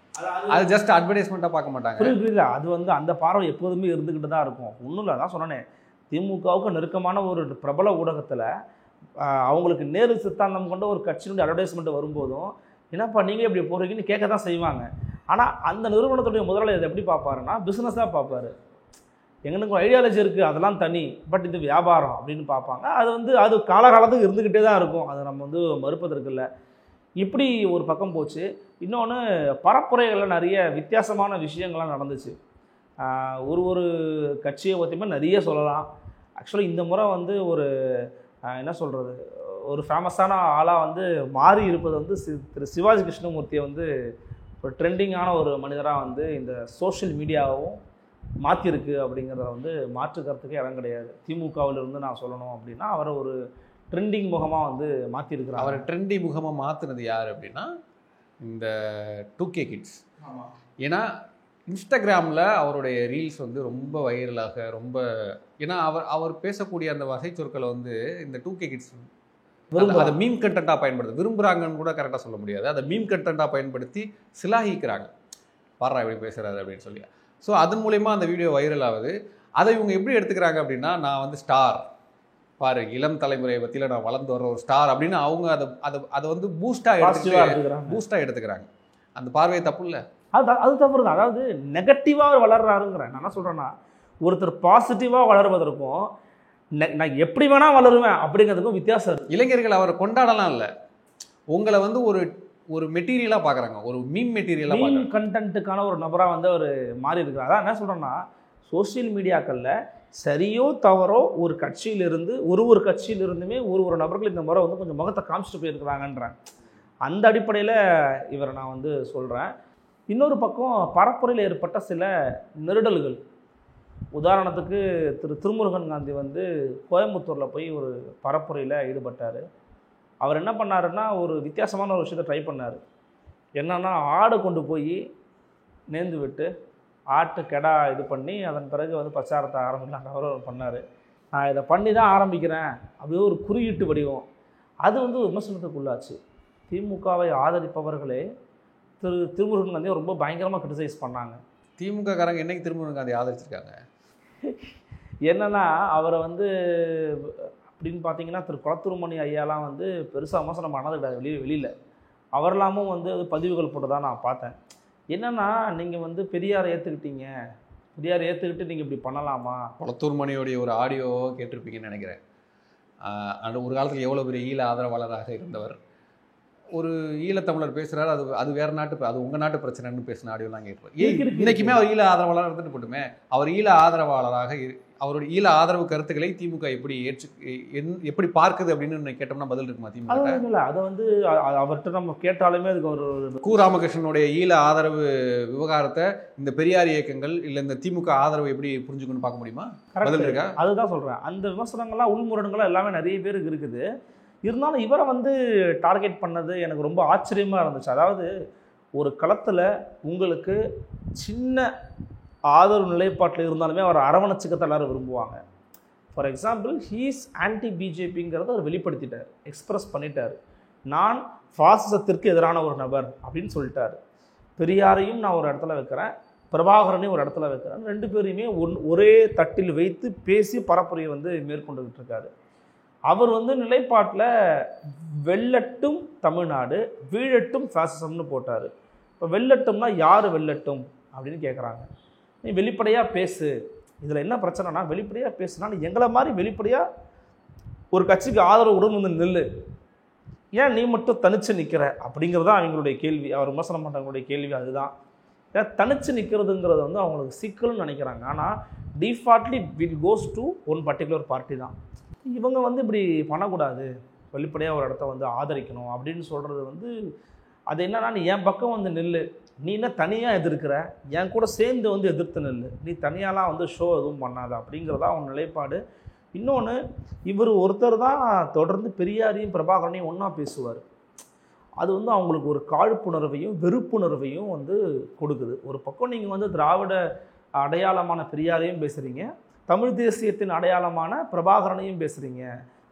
அது ஜஸ்ட் அட்வர்டைஸ்மெண்ட்டாக பார்க்க மாட்டாங்க. புரியுது. அது வந்து அந்த பார்வை எப்போதுமே இருந்துக்கிட்டு தான் இருக்கும். ஒன்றும் இல்லை, தான் சொன்னேன், திமுகவுக்கு நெருக்கமான ஒரு பிரபல ஊடகத்தில் அவங்களுக்கு நேரு சித்தாந்தம் கொண்ட ஒரு கட்சியினுடைய அட்வர்டைஸ்மெண்ட் வரும்போதும் என்னப்பா நீங்கள் எப்படி போடுறீங்கன்னு கேட்க தான் செய்வாங்க. ஆனால் அந்த நிறுவனத்துடைய முதலாளி அதை எப்படி பார்ப்பாருன்னா பிஸ்னஸாக பார்ப்பார். எங்களுக்கு ஒரு ஐடியாலஜி இருக்குது, அதெல்லாம் தனி, பட் இது வியாபாரம் அப்படின்னு பார்ப்பாங்க. அது காலகாலத்துக்கு இருந்துக்கிட்டே தான் இருக்கும். அதை நம்ம வந்து மறுப்பதற்கு இல்லை. இப்படி ஒரு பக்கம் போச்சு. இன்னொன்று, பரப்புரைகளில் நிறைய வித்தியாசமான விஷயங்கள்லாம் நடந்துச்சு. ஒரு கட்சியை பற்றியுமே நிறைய சொல்லலாம். ஆக்சுவலாக இந்த முறை வந்து ஒரு என்ன சொல்கிறது, ஒரு ஃபேமஸான ஆளாக வந்து மாறி இருப்பது வந்து திரு சிவாஜி கிருஷ்ணமூர்த்தியை வந்து ஒரு ட்ரெண்டிங்கான ஒரு மனிதராக வந்து இந்த சோஷியல் மீடியாவும் மாற்றிருக்கு அப்படிங்கிறத வந்து மாற்றுக்கிறதுக்கே இடம் கிடையாது. திமுகவிலிருந்து நான் சொல்லணும் அப்படின்னா அவரை ஒரு ட்ரெண்டிங் முகமாக வந்து மாற்றிருக்கிறார். அவரை ட்ரெண்டிங் முகமாக மாற்றினது யார் அப்படின்னா இந்த 2K கிட்ஸ். ஏன்னா இன்ஸ்டாகிராமில் அவருடைய ரீல்ஸ் வந்து ரொம்ப வைரலாக ரொம்ப, ஏன்னா அவர் பேசக்கூடிய அந்த வகை சொற்களை வந்து இந்த 2K கிட்ஸ் அதை மீம் கண்டென்ட்டாக பயன்படுத்து விரும்புகிறாங்கன்னு கூட கரெக்டாக சொல்ல முடியாது. அதை மீம் கண்டென்ட்டாக பயன்படுத்தி சிலாகிக்கிறாங்க, பாரா எப்படி பேசுகிறாரு அப்படின்னு சொல்லி. ஸோ அதன் மூலயமா அந்த வீடியோ வைரல் ஆகுது. அதை இவங்க எப்படி எடுத்துக்கிறாங்க அப்படின்னா, நான் வந்து ஸ்டார் பாரு, இளம் தலைமுறையை பற்றியில் நான் வளர்ந்து வர்ற ஒரு ஸ்டார் அப்படின்னு அவங்க அதை வந்து பூஸ்டாக எடுத்துக்கிறாங்க. அந்த பார்வையை தப்பு இல்லை, அது தப்பு தான். அதாவது நெகட்டிவாக வளர்றாருங்கிறேன். நான் என்ன சொல்கிறேன்னா, ஒருத்தர் பாசிட்டிவாக வளர்வதற்கும் நான் எப்படி வேணால் வளருவேன் அப்படிங்கிறதுக்கும் வித்தியாசம் இருக்குது. இளைஞர்கள் அவரை கொண்டாடலாம் இல்லை, உங்களை வந்து ஒரு மெட்டீரியலாக பார்க்குறாங்க, ஒரு மீம் மெட்டீரியலாக பார்க்குறாங்க. கண்டென்ட்டுக்கான ஒரு நபராக வந்து அவர் மாறி இருக்கிறார். அதான் என்ன சொல்கிறேன்னா, சோஷியல் மீடியாக்களில் சரியோ தவறோ ஒரு கட்சியிலிருந்து ஒரு கட்சியிலிருந்துமே ஒரு நபர்கள் இந்த முறை வந்து கொஞ்சம் முகத்தை காமிச்சிட்டு போயிருக்கிறாங்கன்றேன். அந்த அடிப்படையில் இவரை நான் வந்து சொல்கிறேன். இன்னொரு பக்கம் பரப்புரையில் ஏற்பட்ட சில நெருடல்கள், உதாரணத்துக்கு திருமுருகன் காந்தி வந்து கோயம்புத்தூரில் போய் ஒரு பரப்புரையில் ஈடுபட்டார். அவர் என்ன பண்ணாருன்னா, ஒரு வித்தியாசமான ஒரு விஷயத்தை ட்ரை பண்ணார். என்னன்னா, ஆடை கொண்டு போய் நேர்ந்து விட்டு ஆட்டு கெடா இது பண்ணி அதன் பிறகு வந்து பிரச்சாரத்தை ஆரம்பிக்கலான்ற அவர் பண்ணார். நான் இதை பண்ணி தான் ஆரம்பிக்கிறேன் அப்படியே ஒரு குறியீட்டு வடிவம். அது வந்து விமர்சனத்துக்குள்ளாச்சு. திமுகவை ஆதரிப்பவர்களே திருமுருகன் காந்தியை ரொம்ப பயங்கரமாக கிரிட்டிசைஸ் பண்ணாங்க. திமுக காரங்க என்னைக்கு திருமுருகன் காந்தி ஆதரிச்சிருக்காங்க? என்னன்னா, அவரை வந்து அப்படின்னு பார்த்தீங்கன்னா குளத்தூர்மணி ஐயாலாம் வந்து பெருசாக விமர்சனம் பண்ணது கிடையாது வெளியில். அவரெல்லாமும் வந்து பதிவுகள் போட்டு நான் பார்த்தேன். என்னென்னா, நீங்கள் வந்து பெரியாரை ஏற்றுக்கிட்டீங்க, பெரியாரை ஏற்றுக்கிட்டு நீங்கள் இப்படி பண்ணலாமா? குளத்தூர்மணியோடைய ஒரு ஆடியோ கேட்டிருப்பீங்கன்னு நினைக்கிறேன். ஒரு காலத்தில் எவ்வளோ பெரிய ஈழ ஆதரவாளராக இருந்தவர், ஒரு ஈழத்தமிழர் பேசுகிறார், அது வேறு நாட்டு, அது உங்கள் நாட்டு பிரச்சனைன்னு பேசின ஆடியோலாம் கேட்டிருப்பேன். இன்றைக்குமே அவர் ஈழ ஆதரவாளராக இருந்துட்டு போட்டுமே, அவர் ஈழ ஆதரவாளராக அவருடைய ஈழ ஆதரவு கருத்துக்களை திமுக எப்படி பார்க்குது அப்படின்னு கேட்டோம்னா பதில் இருக்குமா திமுக? இல்லை, அதை வந்து அவர்கிட்ட நம்ம கேட்டாலுமே அதுக்கு ஒரு கு. ராமகிருஷ்ணனுடைய ஈழ ஆதரவு விவகாரத்தை இந்த பெரியார் இயக்கங்கள் இல்லை இந்த திமுக ஆதரவு எப்படி புரிஞ்சுக்கணும்னு பார்க்க முடியுமா? பதில் இருக்கா? அதுதான் சொல்கிறேன். அந்த விமர்சனங்கள்லாம் உள்முரண்கள்லாம் எல்லாமே நிறைய பேருக்கு இருக்குது. இருந்தாலும் இவரை வந்து டார்கெட் பண்ணது எனக்கு ரொம்ப ஆச்சரியமாக இருந்துச்சு. அதாவது ஒரு களத்தில் உங்களுக்கு சின்ன ஆதரவு நிலைப்பாட்டில் இருந்தாலுமே அவர் அரவணைச்சிக்கத்தை எல்லாரும் விரும்புவாங்க. ஃபார் எக்ஸாம்பிள், ஹீஸ் ஆன்டி பிஜேபிங்கிறத அவர் வெளிப்படுத்திட்டார், எக்ஸ்பிரஸ் பண்ணிட்டார். நான் ஃபாசிசத்திற்கு எதிரான ஒரு நபர் அப்படின்னு சொல்லிட்டார். பெரியாரையும் நான் ஒரு இடத்துல வைக்கிறேன், பிரபாகரனையும் ஒரு இடத்துல வைக்கிறேன். ரெண்டு பேரையுமே ஒரே தட்டில் வைத்து பேசி பரப்புரையை வந்து மேற்கொண்டுகிட்டு இருக்காரு. அவர் வந்து நிலைப்பாட்டில் வெல்லட்டும் தமிழ்நாடு, வீழட்டும் ஃபாசிசம்னு போட்டார். இப்போ வெல்லட்டும்னா யார் வெல்லட்டும் அப்படின்னு கேட்குறாங்க. நீ வெளிப்படையாக பேசு. இதில் என்ன பிரச்சனைனா, வெளிப்படையாக பேசுனா நீ எங்களை மாதிரி வெளிப்படையாக ஒரு கட்சிக்கு ஆதரவுடன் வந்து நில்லு, ஏன் நீ மட்டும் தனிச்சு நிற்கிற அப்படிங்கிறது தான் அவங்களுடைய கேள்வி. அவர் விமர்சனம் பண்ணுறவங்களுடைய கேள்வி அதுதான். ஏன் தனிச்சு நிற்கிறதுங்கிறது வந்து அவங்களுக்கு சிக்கல்னு நினைக்கிறாங்க. ஆனால் defaultly will goes to one particular party தான். இவங்க வந்து இப்படி பண்ணக்கூடாது, வெளிப்படையாக ஒரு இடத்த வந்து ஆதரிக்கணும் அப்படின்னு சொல்கிறது வந்து அது என்னன்னா, நீ என் பக்கம் வந்து நில்லு, நீ என்ன தனியாக எதிர்க்கிற, என் கூட சேர்ந்து வந்து எதிர்த்து நில்லு, நீ தனியாலாம் வந்து ஷோ எதுவும் பண்ணாத அப்படிங்கிறதா அவன் நிலைப்பாடு. இன்னொன்று, இவர் ஒருத்தர் தான் தொடர்ந்து பெரியாரையும் பிரபாகரனையும் ஒன்றா பேசுவார். அது வந்து அவங்களுக்கு ஒரு காழ்ப்புணர்வையும் வெறுப்புணர்வையும் வந்து கொடுக்குது. ஒரு பக்கம் நீங்கள் வந்து திராவிட அடையாளமான பெரியாரையும் பேசுகிறீங்க, தமிழ் தேசியத்தின் அடையாளமான பிரபாகரனையும் பேசுகிறீங்க.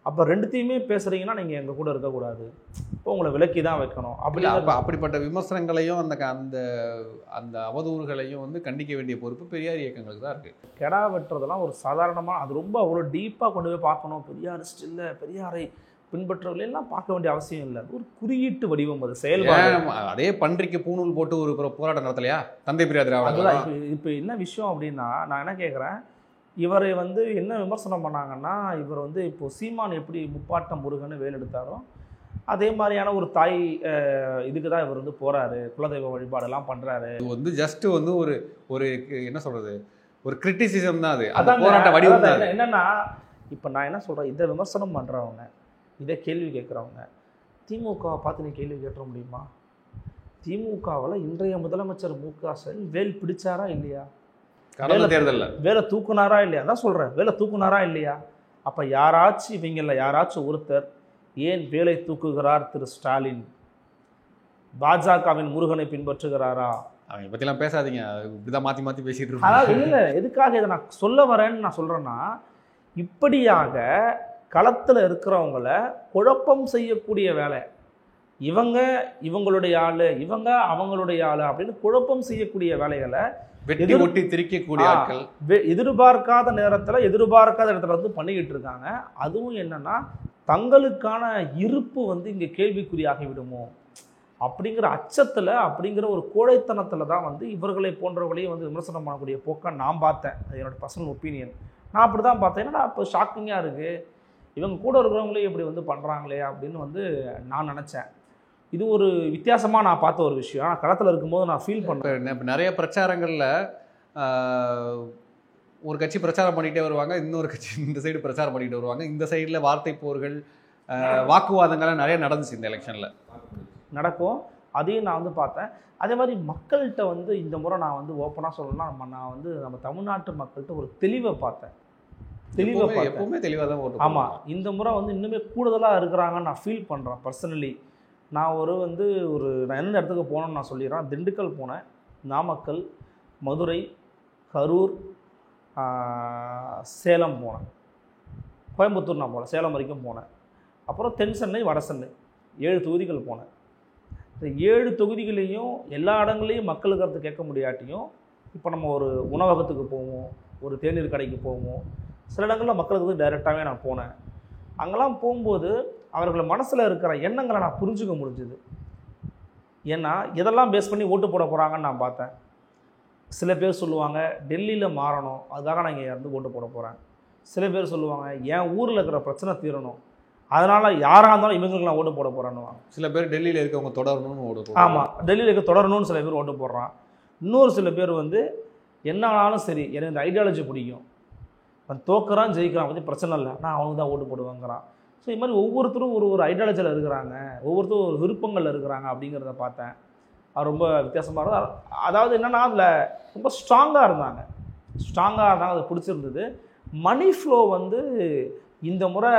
அப்போ ரெண்டுத்தையுமே பேசுகிறீங்கன்னா நீங்கள் எங்கள் கூட இருக்கக்கூடாது, இப்போ உங்களை விலக்கி தான் வைக்கணும். அப்படிப்பட்ட விமர்சனங்களையும் அந்த அந்த அந்த அவதூறுகளையும் வந்து கண்டிக்க வேண்டிய பொறுப்பு பெரியார் இயக்கங்களுக்கு தான் இருக்குது. கெடா வெட்டுறதெல்லாம் ஒரு சாதாரணமாக, அது ரொம்ப அவ்வளோ டீப்பாக கொண்டு போய் பார்க்கணும், பெரியாரிஸ்ட் இல்லை பெரியாரை பின்பற்றவர்களெல்லாம் பார்க்க வேண்டிய அவசியம் இல்லை. ஒரு குறியீட்டு வடிவம், அது செயல்பாடு. அதே பன்றிக்கு பூணூல் போட்டு ஒரு போராட்டம் நடத்தலையா தந்தை பெரியார் திராவிடர்? இப்போ என்ன விஷயம் அப்படின்னா, நான் என்ன கேட்குறேன், இவரை வந்து என்ன விமர்சனம் பண்ணாங்கன்னா, இவர் வந்து இப்போ சீமான் எப்படி முப்பாட்டம் முருகன்னு வேல் எடுத்தாரோ அதே மாதிரியான ஒரு தாய் இதுக்கு தான் இவர் வந்து போகிறாரு, குலதெய்வ வழிபாடெல்லாம் பண்ணுறாரு. இது வந்து ஜஸ்ட் வந்து ஒரு என்ன சொல்கிறது, ஒரு கிரிட்டிசிசம் தான் அது, அந்த போராட்ட வடிவம் தான். என்னென்னா, இப்போ நான் என்ன சொல்கிறேன், இதை விமர்சனம் பண்ணுறவங்க, இதை கேள்வி கேட்குறவங்க, திமுகவை பார்த்து நீ கேள்வி கேட்டுற முடியுமா? திமுகவில் இன்றைய முதலமைச்சர் மு.க.ஸ்டாலின் வேல் பிடிச்சாரா இல்லையா? கடந்த தேர்தலில் வேலை தூக்குனாரா இல்லையா? அதான் சொல்கிறேன், வேலை தூக்குனாரா இல்லையா? அப்போ யாராச்சும் இவங்களில் யாராச்சும் ஒருத்தர் ஏன் வேலை தூக்குகிறார் திரு ஸ்டாலின்? பாஜகவின் முருகனை பின்பற்றுகிறாரா? அவங்க பற்றிலாம் பேசாதீங்க, இப்படிதான் மாற்றி மாற்றி பேசிகிட்டு இருக்கோம். அதாவது இல்லை, எதுக்காக இதை நான் சொல்ல வரேன்னு நான் சொல்கிறேன்னா, இப்படியாக களத்தில் இருக்கிறவங்கள குழப்பம் செய்யக்கூடிய வேலை, இவங்களுடைய ஆள், இவங்க அவங்களுடைய ஆள் அப்படின்னு குழப்பம் செய்யக்கூடிய வேலைகளை வெட்டி ஒட்டி திரிக்கக்கூடிய ஆட்கள் எதிர்பார்க்காத நேரத்தில் எதிர்பார்க்காத இடத்துல வந்து பண்ணிக்கிட்டு இருக்காங்க. அதுவும் என்னன்னா, தங்களுக்கான இருப்பு வந்து இங்கே கேள்விக்குறியாகி விடுமோ அப்படிங்கிற அச்சத்தில், அப்படிங்கிற ஒரு கோழைத்தனத்தில் தான் வந்து இவர்களை போன்றவர்களையும் வந்து விமர்சனம் பண்ணக்கூடிய போக்கை நான் பார்த்தேன். அது என்னோடய பர்சனல் ஒப்பீனியன். நான் அப்படி தான் பார்த்தேன். என்னடா இப்போ ஷாக்கிங்காக இருக்குது, இவங்க கூட இருக்கிறவங்களே இப்படி வந்து பண்ணுறாங்களே அப்படின்னு வந்து நான் நினச்சேன். இது ஒரு வித்தியாசமாக நான் பார்த்த ஒரு விஷயம். ஆனால் களத்தில் இருக்கும்போது நான் ஃபீல் பண்ணுறேன். இப்போ நிறைய பிரச்சாரங்களில் ஒரு கட்சி பிரச்சாரம் பண்ணிகிட்டே வருவாங்க, இன்னொரு கட்சி இந்த சைடு பிரச்சாரம் பண்ணிகிட்டு வருவாங்க. இந்த சைடில் வார்த்தை போர்கள், வாக்குவாதங்கள்லாம் நிறைய நடந்துச்சு இந்த எலெக்ஷனில் நடக்கும். அதையும் நான் வந்து பார்த்தேன். அதே மாதிரி மக்கள்கிட்ட வந்து இந்த முறை நான் வந்து ஓப்பனாக சொல்லணும்னா, நான் வந்து நம்ம தமிழ்நாட்டு மக்கள்கிட்ட ஒரு தெளிவை பார்த்தேன். எப்பவுமே தெளிவாக தான் ஓட்டு. ஆமாம், இந்த முறை வந்து இன்னுமே கூடுதலாக இருக்கிறாங்கன்னு நான் ஃபீல் பண்ணுறேன் பர்சனலி. நான் நான் எந்த இடத்துக்கு போனேன்னு நான் சொல்லிடுறேன். திண்டுக்கல் போனேன், நாமக்கல், மதுரை, கரூர், சேலம் போனேன், கோயம்புத்தூர் நான் போனேன், சேலம் வரைக்கும் போனேன். அப்புறம் தென் சென்னை, வட சென்னை 7 தொகுதிகள் போனேன். இந்த 7 தொகுதிகளையும் எல்லா இடங்களையும் மக்கள் கருத்து கேட்க முடியாட்டியும், இப்போ நம்ம ஒரு உணவகத்துக்கு போவோம், ஒரு தேநீர் கடைக்கு போவோம், சில இடங்களில் மக்களுக்கு டைரெக்டாகவே நான் போனேன். அங்கெல்லாம் போகும்போது அவர்கள் மனசில் இருக்கிற எண்ணங்களை நான் புரிஞ்சுக்க முடிஞ்சுது. ஏன்னா இதெல்லாம் பேஸ் பண்ணி ஓட்டு போட போகிறாங்கன்னு நான் பார்த்தேன். சில பேர் சொல்லுவாங்க டெல்லியில் மாறணும், அதுக்காக நான் இங்கே இருந்து ஓட்டு போட போகிறேன். சில பேர் சொல்லுவாங்க என் ஊரில் இருக்கிற பிரச்சனை தீரணும், அதனால் யாராக இருந்தாலும் இவங்களுக்கு நான் ஓட்டு போட போகிறேன்னு. சில பேர் டெல்லியில் இருக்கவங்க தொடரணும்னு ஓட்டு போடுறாங்க. ஆமாம், டெல்லியில் இருக்க தொடரணும்னு சில பேர் ஓட்டு போடுறான். இன்னொரு சில பேர் வந்து என்ன ஆனாலும் சரி, எனக்கு இந்த ஐடியாலஜி பிடிக்கும், தோக்குறான் ஜெயிக்கிறான் பற்றி பிரச்சனை இல்லை, நான் அவனுக்கு தான் ஓட்டு போடுவேங்கிறான். ஸோ இது மாதிரி ஒவ்வொருத்தரும் ஒரு ஐடியாலஜியில் இருக்கிறாங்க, ஒவ்வொருத்தரும் ஒரு விருப்பங்களில் இருக்கிறாங்க அப்படிங்கிறத பார்த்தேன். அது ரொம்ப வித்தியாசமாக இருந்தது. அதாவது என்னென்னா, அதில் ரொம்ப ஸ்ட்ராங்காக இருந்தாங்க, அது பிடிச்சிருந்தது. மணி ஃப்ளோ வந்து இந்த முறை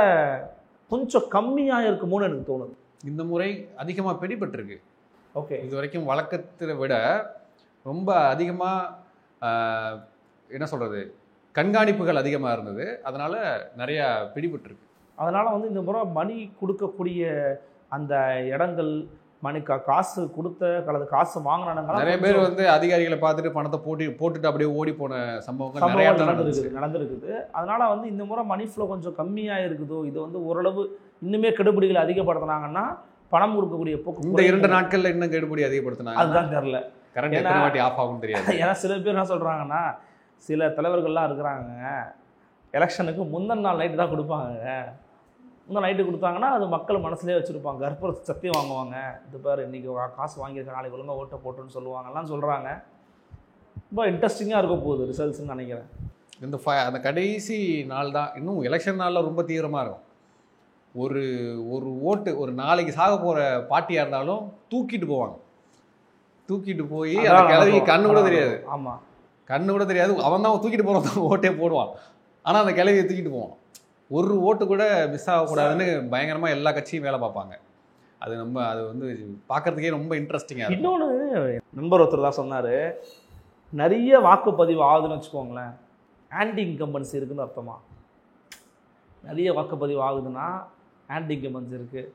கொஞ்சம் கம்மியாக இருக்குமோன்னு எனக்கு தோணுது. இந்த முறை அதிகமாக பிடிபட்டிருக்கு. ஓகே, இது வரைக்கும் வழக்கத்தை விட ரொம்ப அதிகமாக என்ன சொல்கிறது, கண்காணிப்புகள் அதிகமாக இருந்தது, அதனால் நிறையா பிடிபட்டிருக்கு. அதனால் வந்து இந்த முறை மணி கொடுக்கக்கூடிய அந்த இடங்கள், மணி காசு கொடுத்த அல்லது காசு வாங்கினாங்க நிறைய பேர் வந்து அதிகாரிகளை பார்த்துட்டு பணத்தை போட்டுட்டு அப்படியே ஓடி போன சம்பவங்கள் நிறைய நடந்திருக்குது. அதனால் வந்து இந்த முறை மணி ஃப்ளோ கொஞ்சம் கம்மியாக இருக்குதோ, இது வந்து ஓரளவு இன்னுமே கெடுபிடிகளை அதிகப்படுத்தினாங்கன்னா பணம் கொடுக்கக்கூடிய போக்கு. இந்த 2 நாட்களில் இன்னும் கெடுபிடி அதிகப்படுத்தினாங்க, அதுதான் தெரில. கரண்ட் எத்தனை வாட்டி ஆஃப் ஆகும் தெரியாது. ஏன்னா சில பேர் என்ன சொல்கிறாங்கன்னா, சில தலைவர்கள்லாம் இருக்கிறாங்க, எலெக்ஷனுக்கு முந்தின நாள் நைட்டு தான் கொடுப்பாங்க. முந்தின நைட்டு கொடுத்தாங்கன்னா அது மக்கள் மனசுலேயே வச்சுருப்பாங்க, கற்பூர சத்தியம் வாங்குவாங்க, இது பேர் இன்றைக்கி காசு வாங்கியிருக்க, நாளைக்கு ஒழுங்காக ஓட்டை போட்டுன்னு சொல்லுவாங்கலாம் சொல்கிறாங்க. ரொம்ப இன்ட்ரெஸ்டிங்காக இருக்க போகுது ரிசல்ட்ஸ்ன்னு நினைக்கிறேன். அந்த கடைசி நாள் தான் இன்னும் எலெக்ஷன் நாளில் ரொம்ப தீவிரமாக இருக்கும். ஒரு ஓட்டு, ஒரு நாளைக்கு சாக போகிற பார்ட்டியாக இருந்தாலும் தூக்கிட்டு போவாங்க, தூக்கிட்டு போய் அந்த கிளவிக்கு கண்ணு கூட தெரியாது. ஆமாம், கண்ணு கூட தெரியாது, அவன் தான் தூக்கிட்டு போகிறவன் ஓட்டே போடுவான், ஆனால் அந்த கிளவியை தூக்கிட்டு போவான். ஒரு ஓட்டு கூட மிஸ் ஆகக்கூடாதுன்னு பயங்கரமாக எல்லா கட்சியும் வேலை பார்ப்பாங்க. அது வந்து பார்க்குறதுக்கே ரொம்ப இன்ட்ரெஸ்டிங்காக இருக்கும். இன்னொன்று நண்பர் ஒருத்தர் தான் சொன்னார், நிறைய வாக்குப்பதிவு ஆகுதுன்னு வச்சுக்கோங்களேன், ஆன்டி இன்கம்பன்சி இருக்குதுன்னு அர்த்தமா. நிறைய வாக்குப்பதிவு ஆகுதுன்னா ஆன்டி இன்கம்பன்சி இருக்குது.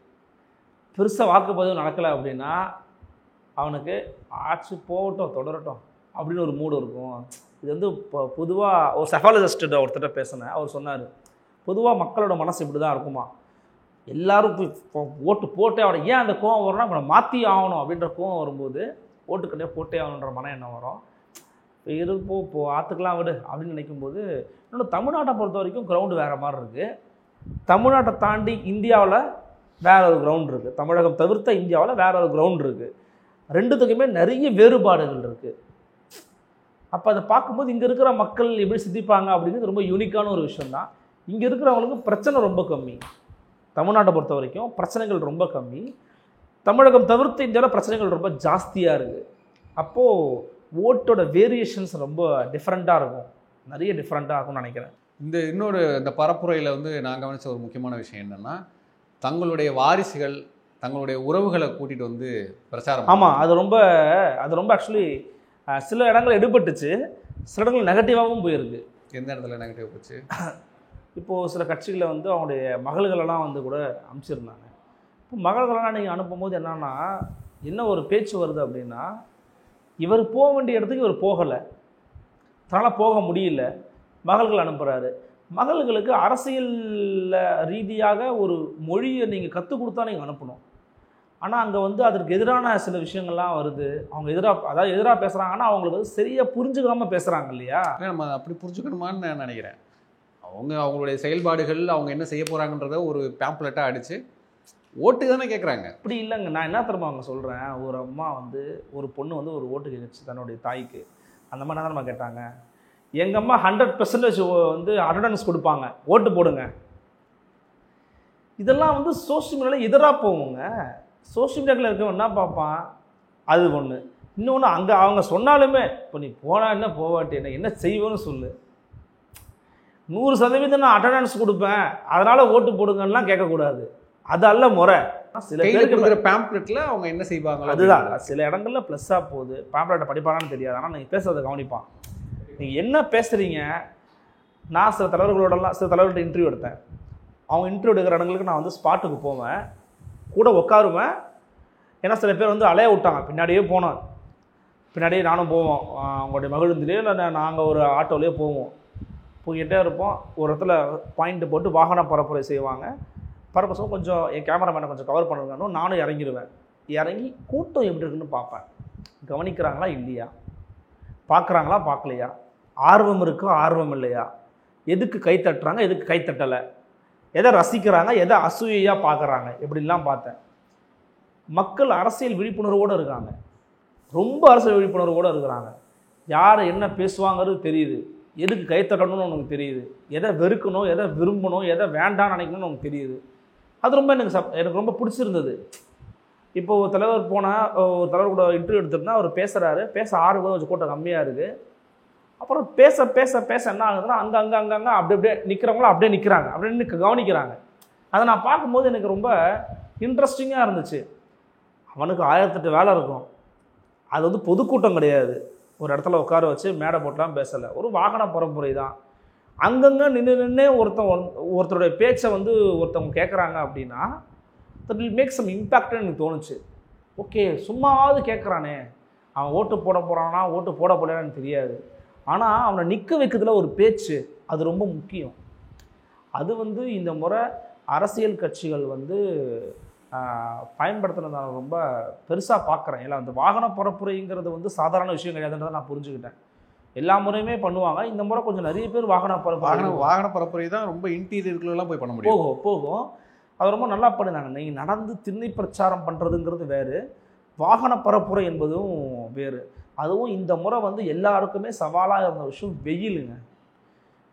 பெருசாக வாக்குப்பதிவு நடக்கலை அப்படின்னா அவனுக்கு ஆட்சி போகட்டும் தொடரட்டும் அப்படின்னு ஒரு மூடு இருக்கும். இது வந்து இப்போ பொதுவாக ஒரு செஃபாலஜிஸ்ட் ஒருத்தர்கிட்ட பேசினேன், அவர் சொன்னார், பொதுவாக மக்களோட மனசு இப்படி தான் இருக்குமா, எல்லோரும் ஓட்டு போட்டே ஆகணும். ஏன் அந்த கோவம் வரும்னா, இப்போ மாற்றி ஆகணும் அப்படின்ற கோவம் வரும்போது ஓட்டுக்கட்டே போட்டே ஆகணுன்ற மனம் என்ன வரும், இப்போ ஆற்றுக்கலாம் விடு அப்படின்னு நினைக்கும்போது. இன்னொன்று, தமிழ்நாட்டை பொறுத்த வரைக்கும் கிரவுண்டு வேறு மாதிரி இருக்குது. தமிழ்நாட்டை தாண்டி இந்தியாவில் வேற ஒரு கிரவுண்ட் இருக்குது, தமிழகம் தவிர்த்த இந்தியாவில் வேற ஒரு கிரவுண்ட் இருக்குது. ரெண்டுத்துக்குமே நிறைய வேறுபாடுகள் இருக்குது. அப்போ அதை பார்க்கும்போது இங்கே இருக்கிற மக்கள் எப்படி சிந்திப்பாங்க அப்படிங்கிறது ரொம்ப யூனிக்கான ஒரு விஷயந்தான். இங்கே இருக்கிறவங்களுக்கு பிரச்சனை ரொம்ப கம்மி, தமிழ்நாட்டை பொறுத்த வரைக்கும் பிரச்சனைகள் ரொம்ப கம்மி. தமிழகம் தவிர்த்து இந்தியாவில் பிரச்சனைகள் ரொம்ப ஜாஸ்தியாக இருக்குது. அப்போது ஓட்டோட வேரியேஷன்ஸ் ரொம்ப டிஃப்ரெண்ட்டாக இருக்கும், நிறைய டிஃப்ரெண்ட்டாக இருக்கும்னு நினைக்கிறேன். இந்த பரப்புரையில் வந்து நான் கவனித்த ஒரு முக்கியமான விஷயம் என்னென்னா, தங்களுடைய வாரிசுகள் தங்களுடைய உறவுகளை கூட்டிகிட்டு வந்து பிரச்சாரம். ஆமாம், அது ரொம்ப ஆக்சுவலி சில இடங்கள் எடுபட்டுச்சு, சில இடங்கள் நெகட்டிவாகவும் போயிருக்கு. எந்த இடத்துல நெகட்டிவ் போச்சு? இப்போது சில கட்சிகளை வந்து அவங்களுடைய மகள்களெல்லாம் வந்து கூட அனுப்பிச்சிருந்தாங்க. இப்போ மகள்களெல்லாம் நீங்கள் அனுப்பும்போது என்னன்னா, என்ன ஒரு பேச்சு வருது அப்படின்னா, இவர் போக வேண்டிய இடத்துக்கு இவர் போகலை, தன்னால் போக முடியல, மகள்கள் அனுப்புகிறாரு. மகள்களுக்கு அரசியல் ரீதியாக ஒரு மொழியை நீங்கள் கற்றுக் கொடுத்தா நீங்கள் அனுப்பணும். ஆனால் அங்கே வந்து அதற்கு எதிரான சில விஷயங்கள்லாம் வருது. அவங்க எதிராக பேசுகிறாங்க, ஆனால் அவங்களுக்கு வந்து சரியாக புரிஞ்சுக்காமல் பேசுகிறாங்க இல்லையா? நம்ம அப்படி புரிஞ்சுக்கணுமான்னு நான் நினைக்கிறேன். அவங்களுடைய செயல்பாடுகள், அவங்க என்ன செய்ய போகிறாங்கன்றத ஒரு பேம்ப்ளெட்டாக அடித்து ஓட்டு தானே கேட்குறாங்க. அப்படி இல்லைங்க, நான் என்ன தெரியுமா அவங்க சொல்கிறேன், ஒரு அம்மா வந்து ஒரு பொண்ணு வந்து ஒரு ஓட்டு கேட்குச்சு தன்னுடைய தாய்க்கு. அந்த மாதிரி தான் நம்ம கேட்டாங்க, எங்கள் அம்மா 100% வந்து அட்டண்டன்ஸ் கொடுப்பாங்க, ஓட்டு போடுங்க. இதெல்லாம் வந்து சோஷியல் மீடியாவில் எதிராக போகுங்க. சோஷியல் மீடியாவில் இருக்கவன் என்ன பார்ப்பான், அது ஒன்று. இன்னொன்று, அங்கே அவங்க சொன்னாலுமே இப்போ நீ போனால் என்ன போவாட்டி என்ன செய்வேன்னு சொல்லு, 100% நான் அட்டண்டன்ஸ் கொடுப்பேன் அதனால் ஓட்டு போடுங்கலாம் கேட்கக்கூடாது. அது அல்ல முறை. சில பேருக்கு பேம்ப்ளெட்டில் அவங்க என்ன செய்வாங்க, அதுதான் சில இடங்களில் ப்ளஸ்ஸாக போகுது. பேம்ப்ளெட்டை படிப்பாங்கன்னு தெரியாது, ஆனால் நீங்கள் பேசுறதை கவனிப்பான். நீங்கள் என்ன பேசுகிறீங்க. நான் சில தலைவர்கள்ட்ட இன்டர்வியூ எடுத்தேன். அவங்க இன்டர்வியூ எடுக்கிற இடங்களுக்கு நான் வந்து ஸ்பாட்டுக்கு போவேன், கூட உட்காருவேன். ஏன்னா சில பேர் வந்து அலைய விட்டாங்க, பின்னாடியே போனோம், பின்னாடியே நானும் போவோம். அவங்களுடைய மகிழ்ந்திலே இல்லை நாங்கள் ஒரு ஆட்டோலேயே போவோம், போய்கிட்டே இருப்போம். ஒரு இடத்துல பாயிண்ட் போட்டு வாகன பரப்புரை செய்வாங்க. பரப்புரை கொஞ்சம் என் கேமராமேனை கொஞ்சம் கவர் பண்ணுறாங்க, நானும் இறங்கிடுவேன். இறங்கி கூட்டம் எப்படி இருக்குன்னு பார்ப்பேன், கவனிக்கிறாங்களா இல்லையா, பார்க்குறாங்களா பார்க்கலையா, ஆர்வம் இருக்கா ஆர்வம் இல்லையா, எதுக்கு கை தட்டுறாங்க எதுக்கு கை தட்டலை, எதை ரசிக்கிறாங்க எதை அசூயையாக பார்க்குறாங்க, எப்படிலாம் பார்த்தேன். மக்கள் அரசியல் விழிப்புணர்வோடு இருக்காங்க, ரொம்ப அரசியல் விழிப்புணர்வோடு இருக்கிறாங்க. யார் என்ன பேசுவாங்கிறது தெரியுது, எதுக்கு கை தட்டணும்னு உனக்கு தெரியுது, எதை வெறுக்கணும் எதை விரும்பணும் எதை வேண்டாம்னு நினைக்கணும்னு உனக்கு தெரியுது. அது ரொம்ப எனக்கு ரொம்ப பிடிச்சிருந்தது. இப்போ ஒரு தலைவர் போனால், ஒரு தலைவர் கூட இன்டர்வியூ எடுத்துருந்தா அவர் பேசுகிறாரு, பேச ஆர்வம் கொஞ்சம் கூட்டம் கம்மியாக இருக்குது. அப்புறம் பேச பேச பேச என்ன ஆகுதுன்னா, அங்கே அப்படியே நிற்கிறவங்களும் அப்படியே நிற்கிறாங்க, அப்படின்னு கவனிக்கிறாங்க. அதை நான் பார்க்கும்போது எனக்கு ரொம்ப இன்ட்ரெஸ்டிங்காக இருந்துச்சு. அவனுக்கு 1008 வேலை இருக்கும், அது வந்து பொதுக்கூட்டம் கிடையாது, ஒரு இடத்துல உட்கார வச்சு மேடை போட்டலாம் பேசலை, ஒரு வாகன பரப்புரை தான். அங்கங்கே நின்று ஒருத்தருடைய பேச்சை வந்து ஒருத்தவங்க கேட்குறாங்க அப்படின்னா, தட் வில் மேக் சம் இம்பேக்ட்னு எனக்கு தோணுச்சு. ஓகே, சும்மாவது கேட்குறானே, அவன் ஓட்டு போட போகிறானா ஓட்டு போட போடலான்னு தெரியாது, ஆனால் அவனை நிற்க வைக்கிறதுல ஒரு பேச்சு, அது ரொம்ப முக்கியம். அது வந்து இந்த முறை அரசியல் கட்சிகள் வந்து பயன்படுத்தினதை நான் ரொம்ப பெருசாக பார்க்குறேன். ஏன்னா அந்த வாகன பரப்புரைங்கிறது வந்து சாதாரண விஷயம் கிடையாதுன்றதை நான் புரிஞ்சுக்கிட்டேன். எல்லா முறையுமே பண்ணுவாங்க, இந்த முறை கொஞ்சம் நிறைய பேர் வாகன பரப்புரை தான் ரொம்ப இன்டீரியர்களெலாம் போய் பண்ண முடியும், போகும். அது ரொம்ப நல்லா பண்ணினாங்க. நீங்கள் நடந்து திண்ணை பிரச்சாரம் பண்ணுறதுங்கிறது வேறு, வாகன பரப்புரை என்பதும் வேறு. அதுவும் இந்த முறை வந்து எல்லாருக்குமே சவாலாக இருந்த விஷயம் வெயிலுங்க.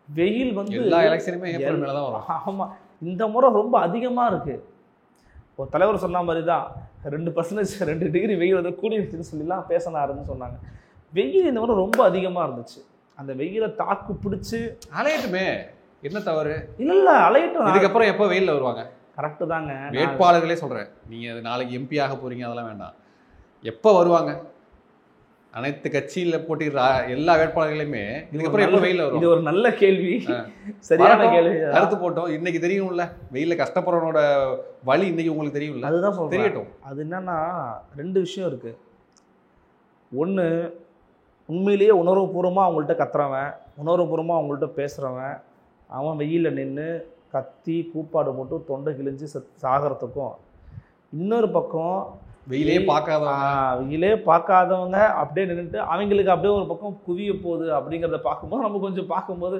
வெயில் வந்து எல்லா எலெக்ஷனுமே ஏப்ரல் மேலே தான் வரும். ஆமாம், இந்த முறை ரொம்ப அதிகமாக இருக்குது. ஒரு தலைவர் சொன்ன மாதிரி தான் 2% 2 டிகிரி வெயில் வந்து கூடிருச்சுன்னு சொல்லிலாம் பேசினாருன்னு சொன்னாங்க. வெயில் இந்த முறை ரொம்ப அதிகமாக இருந்துச்சு. அந்த வெயிலை தாக்கு பிடிச்சி அலையட்டுமே, என்ன தவறு இல்லை, அலையட்டும். இதுக்கப்புறம் எப்போ வெயிலில் வருவாங்க? கரெக்டு தாங்க. வேட்பாளர்களே சொல்கிறேன், நீங்கள் நாளைக்கு எம்பி ஆக போகிறீங்க, அதெல்லாம் வேண்டாம், எப்போ வருவாங்க? அனைத்து கட்சியில் போட்டிடுற எல்லா வேட்பாளர்களையுமே இதுக்கப்புறம் எப்போ வெயிலில் வரும்? இது ஒரு நல்ல கேள்வி, சரியான கேள்வி. கருத்து போட்டோம், இன்னைக்கு தெரியும்ல வெயிலில் கஷ்டப்படுறவனோட வழி இன்னைக்கு உங்களுக்கு தெரியும்ல. அதுதான் சொல்றேன், தெரியட்டும். அது என்னன்னா 2 விஷயம் இருக்குது. ஒன்று, உண்மையிலேயே உணர்வுபூர்வமாக அவங்கள்ட்ட கத்துறவன், உணர்வுபூர்வமாக அவங்கள்ட்ட பேசுகிறவன், அவன் வெயிலில் நின்று கத்தி கூப்பாடு போட்டு தொண்டை கிழிஞ்சு சாகிறதுக்கும், இன்னொரு பக்கம் வெயிலே பார்க்காதவங்க அப்படியே நின்றுட்டு அவங்களுக்கு அப்படியே ஒரு பக்கம் குவிய போகுது அப்படிங்கிறத பார்க்கும்போது நம்ம கொஞ்சம் பார்க்கும்போது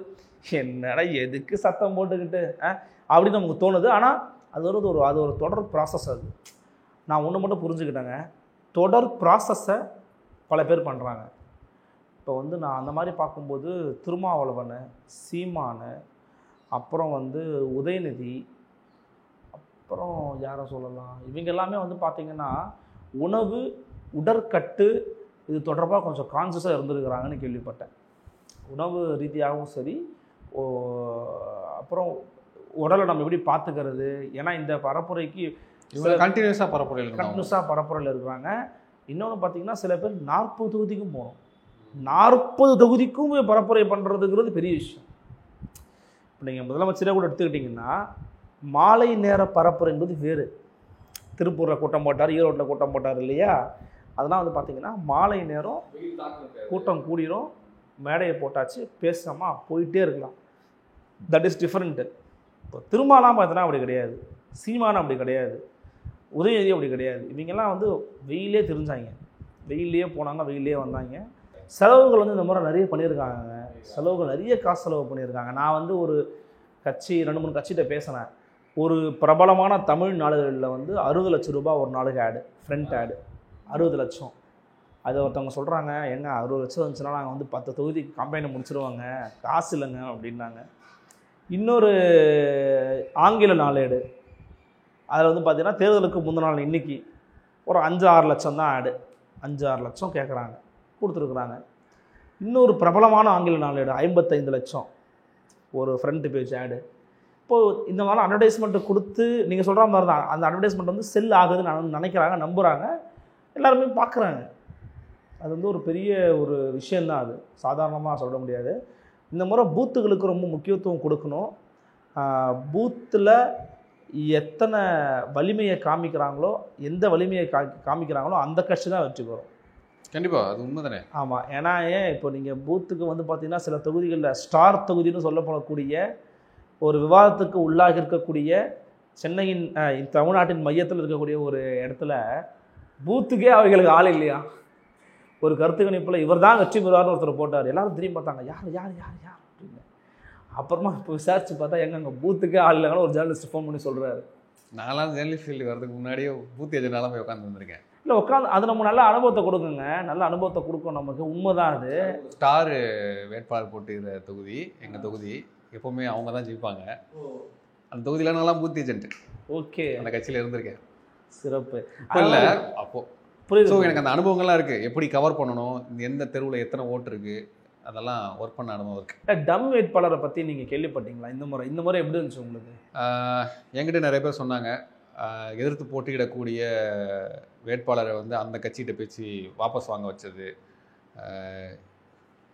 என்னடா எதுக்கு சத்தம் போட்டுக்கிட்டு அப்படின்னு நமக்கு தோணுது. ஆனால் அது ஒரு தொடர் ப்ராசஸ். அது நான் ஒன்று மட்டும் புரிஞ்சுக்கிட்டேங்க, தொடர் ப்ராசஸை பல பேர் பண்ணுறாங்க. இப்போ வந்து நான் அந்த மாதிரி பார்க்கும்போது திருமாவளவன், சீமான், அப்புறம் வந்து உதயநிதி, அப்புறம் யாரை சொல்லலாம், இவங்க எல்லாமே வந்து பார்த்திங்கன்னா உணவு உடற்கட்டு இது தொடர்பாக கொஞ்சம் கான்சியஸாக இருந்திருக்கிறாங்கன்னு கேள்விப்பட்டேன். உணவு ரீதியாகவும் சரி, அப்புறம் உடலை நம்ம எப்படி பார்த்துக்கிறது. ஏன்னா இந்த பரப்புரைக்கு கண்டினியூஸாக பரப்புரையில் இருக்கிறாங்க. இன்னொன்று பார்த்தீங்கன்னா சில பேர் 40 தொகுதிக்கும் போகணும். 40 தொகுதிக்கும் பரப்புரை பண்ணுறதுங்கிறது பெரிய விஷயம். இப்போ நீங்கள் முதலமைச்சரே கூட எடுத்துக்கிட்டிங்கன்னா மாலை நேர பரப்புரை என்பது வேறு. திருப்பூரில் கூட்டம் போட்டார், ஈரோட்டில் கூட்டம் போட்டார் இல்லையா? அதெல்லாம் வந்து பார்த்திங்கன்னா மாலை நேரம் கூட்டம் கூடிரும், மேடையை போட்டாச்சு, பேசாமல் போயிட்டே இருக்கலாம். That is different. இப்போ திருமாலாம் பார்த்தோன்னா அப்படி கிடையாது, சீமானம் அப்படி கிடையாது, உதயநிதி அப்படி கிடையாது. இவங்கெல்லாம் வந்து வெயிலே தெரிஞ்சாங்க, வெயிலே போனாங்க, வெயிலே வந்தாங்க. செலவுகள் வந்து இந்த முறை நிறைய பண்ணியிருக்காங்க, செலவுகள் நிறைய காசு செலவு பண்ணியிருக்காங்க. நான் வந்து ஒரு கட்சி 2-3 கட்சிகிட்ட பேசினேன். ஒரு பிரபலமான தமிழ் நாடுகளில் வந்து 60 லட்சம் ரூபாய் ஒரு நாளுக்கு ஆடு, ஃப்ரண்ட் ஆடு 60 லட்சம். அது ஒருத்தவங்க சொல்கிறாங்க, எங்க 60 லட்சம் வந்துச்சுன்னா நாங்கள் வந்து 10 தொகுதி கம்பெனி முடிச்சிருவாங்க, காசு இல்லைங்க அப்படின்னாங்க. இன்னொரு ஆங்கில நாளேடு, அதில் வந்து பார்த்திங்கன்னா தேர்தலுக்கு முந்தின நாள் இன்றைக்கி ஒரு 5-6 லட்சம் தான் ஆடு, 5-6 லட்சம் கேட்குறாங்க, கொடுத்துருக்குறாங்க. இன்னொரு பிரபலமான ஆங்கில நாளேடு 55 லட்சம் ஒரு ஃப்ரண்ட் பேஜ் ஆடு. இப்போது இந்த மாதிரி அட்வர்டைஸ்மெண்ட்டு கொடுத்து நீங்கள் சொல்கிற மாதிரி தான் அந்த அட்வர்டைஸ்மெண்ட் வந்து செல் ஆகுதுன்னு நினைக்கிறாங்க, நம்புகிறாங்க, எல்லாருமே பார்க்குறாங்க. அது வந்து ஒரு பெரிய ஒரு விஷயந்தான், அது சாதாரணமாக சொல்ல முடியாது. இந்த முறை பூத்துகளுக்கு ரொம்ப முக்கியத்துவம் கொடுக்கணும். பூத்தில் எத்தனை வலிமையை காமிக்கிறாங்களோ, எந்த வலிமையை காமிக்கிறாங்களோ அந்த கட்சி தான் வெற்றி பெறும். கண்டிப்பாக, அது உண்மை தானே. ஆமாம். ஏன்னா இப்போ நீங்கள் பூத்துக்கு வந்து பார்த்திங்கன்னா சில தொகுதிகளில் ஸ்டார் தொகுதின்னு சொல்லப்படக்கூடிய ஒரு விவாதத்துக்கு உள்ளாகி இருக்கக்கூடிய சென்னையின் தமிழ்நாட்டின் மையத்தில் இருக்கக்கூடிய ஒரு இடத்துல பூத்துக்கே அவைகளுக்கு ஆள் இல்லையா? ஒரு கருத்து கணிப்பில் இவர் தான் வெற்றி பெறுவார்னு ஒருத்தர் போட்டார். எல்லாரும் திரும்பி பார்த்தாங்க, யார் யார் யார் யார் அப்படின்னு. அப்புறமா இப்போ விசாரித்து பார்த்தா எங்கே பூத்துக்கே ஆள் இல்லைன்னு ஒரு ஜேர்னலிஸ்ட் ஃபோன் பண்ணி சொல்கிறாரு. நான்லாம் ஜேர்னலிஸ்ட் ஃபீல்டு வரதுக்கு முன்னாடியே பூத் ஏஜென்டாலாம் போய் உட்காந்து வந்திருக்கேன். இல்லை உட்காந்து அது நம்ம நல்ல அனுபவத்தை கொடுக்குங்க, நல்ல அனுபவத்தை கொடுக்கும் நமக்கு, உண்மைதான். அது ஸ்டார் வேட்பாளர் போட்டுக்கிற தொகுதி எங்கள் தொகுதி, எப்போவுமே அவங்க தான் ஜெயிப்பாங்க. அந்த தொகுதியில் நான்லாம் பூத் ஏஜென்ட். ஓகே, அந்த கட்சியில் இருந்திருக்கேன். சிறப்பு. இப்போ இல்லை அப்போது புரியுது. ஸோ எனக்கு அந்த அனுபவங்கள்லாம் இருக்குது, எப்படி கவர் பண்ணணும், எந்த தெருவில் எத்தனை ஓட்டு இருக்குது, அதெல்லாம் ஒர்க் பண்ண அனுபவம் இருக்குது. டம் வேட்பாளரை பற்றி நீங்கள் கேள்விப்பட்டீங்களா? இந்த முறை எப்படி இருந்துச்சு உங்களுக்கு? என்கிட்ட நிறைய பேர் சொன்னாங்க, எதிர்த்து போட்டியிடக்கூடிய வேட்பாளரை வந்து அந்த கட்சிகிட்ட பேச்சு வாபஸ் வாங்க வச்சது,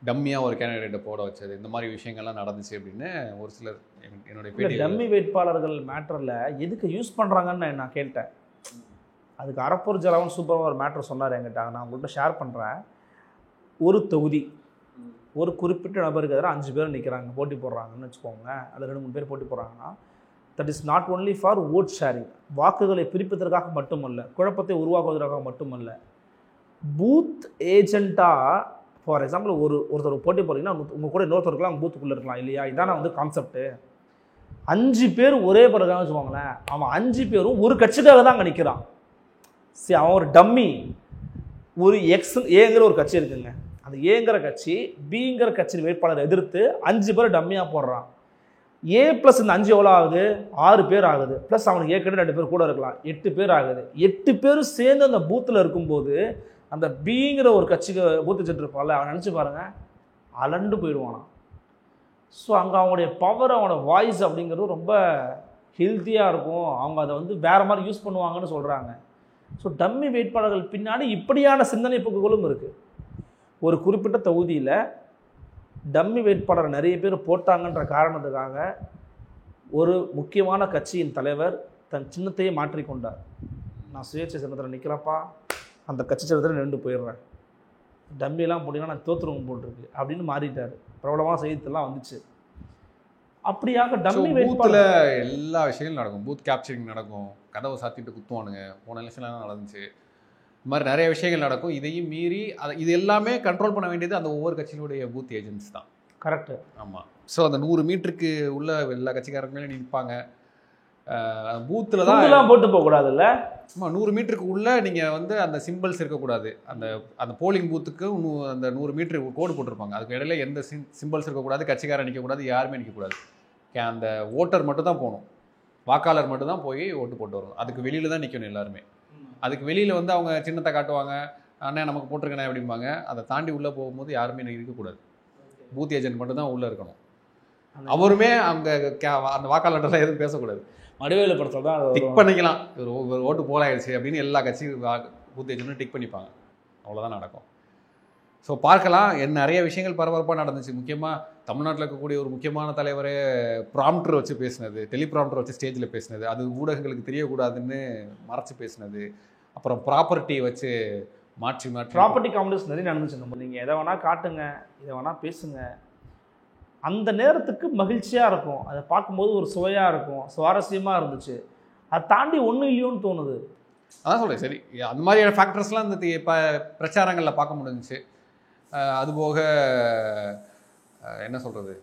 டம்மியாக ஒரு கேண்டிடேட்டை போட வச்சது, இந்த மாதிரி விஷயங்கள்லாம் நடந்துச்சு அப்படின்னு ஒரு சிலர் என்னுடைய பேட்டி. டம்மி வேட்பாளர்கள் மேட்டரில் எதுக்கு யூஸ் பண்ணுறாங்கன்னு நான் கேட்டேன். அதுக்கு அரப்பூர் ஜலவன் சூப்பராக ஒரு மேட்ரு சொன்னார் என்கிட்ட, நான் உங்கள்கிட்ட ஷேர் பண்ணுறேன். ஒரு தொகுதி ஒரு குறிப்பிட்ட நபருக்கு எதிராக 5 பேர் நிற்கிறாங்க, போட்டி போடுறாங்கன்னு வச்சுக்கோங்க, அதில் 2-3 பேர் போட்டி போடுறாங்கன்னா, that is not only for vote sharing, வாக்குகளை பிரிப்பதற்காக மட்டுமல்ல, குழப்பத்தை உருவாக்குவதற்காக மட்டுமல்ல, பூத் ஏஜெண்ட்டாக. ஃபார் எக்ஸாம்பிள் ஒருத்தர் போட்டி போகிறீங்கன்னா உங்கள் கூட இன்னொருத்தருக்குலாம் பூத்துக்குள்ளே இருக்கலாம் இல்லையா? இதான வந்து கான்செப்ட்டு. 5 பேர் ஒரே பிறகு வச்சுக்கோங்களேன், அவன் 5 பேரும் ஒரு கட்சிக்காக தான் அங்கே நிற்கிறான். சரி, அவன் ஒரு டம்மி. ஒரு ஏங்கிற ஒரு கட்சி இருக்குங்க, அந்த ஏங்கிற கட்சி பிங்கிற கட்சியின் வேட்பாளரை எதிர்த்து 5 பேர் டம்மியாக போடுறான். ஏ ப்ளஸ் இந்த 5 எவ்வளோ ஆகுது? 6 பேர் ஆகுது. ப்ளஸ் அவனுக்கு ஏற்கனவே 2 பேர் கூட இருக்கலாம், 8 பேர் ஆகுது. 8 பேரும் சேர்ந்து அந்த பூத்தில் இருக்கும்போது அந்த பிங்கிற ஒரு கட்சிக்கு பூத்து வச்சுருப்பான்ல, அவன் நினச்சி பாருங்கள், அலண்டு போயிடுவானா. ஸோ அங்கே அவங்களுடைய பவர், அவனோட வாய்ஸ் அப்படிங்கிறது ரொம்ப ஹெல்த்தியாக இருக்கும். அவங்க அதை வந்து வேறு மாதிரி யூஸ் பண்ணுவாங்கன்னு சொல்கிறாங்க. ஸோ டம்மி வேட்பாளர்கள் பின்னாடி இப்படியான சிந்தனை போக்குகளும் இருக்குது. ஒரு குறிப்பிட்ட தொகுதியில் டம்மி வேட்பாளர் நிறைய பேர் போட்டாங்கன்ற காரணத்துக்காக ஒரு முக்கியமான கட்சியின் தலைவர் தன் சின்னத்தையே மாற்றிக்கொண்டார். நான் சுயேட்சை சின்னத்தில் நிற்கிறப்பா, அந்த கட்சி சின்னத்தில் நின்று போயிடுறேன், டம்மியெல்லாம் போட்டிங்கன்னா நான் தோற்றுருவம் போட்டிருக்கு அப்படின்னு மாறிட்டார். பிரபலமான செய்தியெல்லாம் வந்துச்சு. அப்படியாக டம்மி வேட்பாளர் எல்லா விஷயங்களும் நடக்கும். பூத் கேப்சரிங் நடக்கும், கதவை சாத்திட்டு குத்துவானுங்க, போன எலெக்ஷன்லாம் நடந்துச்சு. இந்த மாதிரி நிறைய விஷயங்கள் நடக்கும். இதையும் மீறி இது எல்லாமே கண்ட்ரோல் பண்ண வேண்டியது அந்த ஒவ்வொரு கட்சியினுடைய பூத் ஏஜென்ட்ஸ் தான். கரெக்டு. ஆமாம். ஸோ அந்த 100 மீட்டருக்கு உள்ள எல்லா கட்சிக்காரங்களும் நிற்பாங்க. பூத்தில் தான் போட்டு போகக்கூடாதுல்ல. ஆமாம், 100 மீட்டருக்கு உள்ளே நீங்கள் வந்து அந்த சிம்பிள்ஸ் இருக்கக்கூடாது. அந்த போலிங் பூத்துக்கு அந்த 100 மீட்டர் கோடு போட்டிருப்பாங்க, அதுக்கு இடையில எந்த சிம்பிள்ஸ் இருக்கக்கூடாது, கட்சிக்காரன் நிற்கக்கூடாது, யாருமே நிற்கக்கூடாது. அந்த ஓட்டர் மட்டும் தான் போகணும். வாக்காளர் மட்டும்தான் போய் ஓட்டு போட்டு வரணும். அதுக்கு வெளியில தான் நிற்கணும் எல்லாருமே. அதுக்கு வெளியில வந்து அவங்க சின்னத்தை காட்டுவாங்க, அண்ணே நமக்கு போட்டிருக்கண்ணே அப்படிம்பாங்க. அதை தாண்டி உள்ளே போகும்போது யாருமே இருக்கக்கூடாது. பூத் ஏஜென்ட் மட்டும்தான் உள்ளே இருக்கணும். அவருமே அந்த அந்த வாக்காளர்கிட்ட எதுவும் பேசக்கூடாது. வடிவேலு படத்தில் தான் டிக் பண்ணிக்கலாம், ஒரு ஓட்டு போலாயிடுச்சு அப்படின்னு எல்லா கட்சியும் பூத் ஏஜென்ட்டும் டிக் பண்ணிப்பாங்க. அவ்வளோதான் நடக்கும். ஸோ பார்க்கலாம், நிறைய விஷயங்கள் பரபரப்பாக நடந்துச்சு. முக்கியமாக தமிழ்நாட்டில் இருக்கக்கூடிய ஒரு முக்கியமான தலைவரே ப்ராம்ப்டர் வச்சு பேசினது, டெலிப்ராம்ப்டர் வச்சு ஸ்டேஜில் பேசினது, அது ஊடகங்களுக்கு தெரியக்கூடாதுன்னு மறைச்சு பேசினது. அப்புறம் ப்ராப்பர்ட்டி வச்சு மாற்றி ப்ராப்பர்ட்டி காம்படிஷன் நிறைய நடந்துச்சு. நம்ம நீங்கள் எதை வேணால் காட்டுங்க, இதை வேணால் பேசுங்க, அந்த நேரத்துக்கு மகிழ்ச்சியாக இருக்கும். அதை பார்க்கும்போது ஒரு சுவையாக இருக்கும், சுவாரஸ்யமாக இருந்துச்சு. அதை தாண்டி ஒன்றும் இல்லையோன்னு தோணுது. அதான் சொல்கிறேன். சரி, அந்த மாதிரியான ஃபேக்டர்ஸ்லாம் இந்த இப்போ பிரச்சாரங்களில் பார்க்க முடிஞ்சிச்சு. அதுபோக என்ன சொல்கிறது,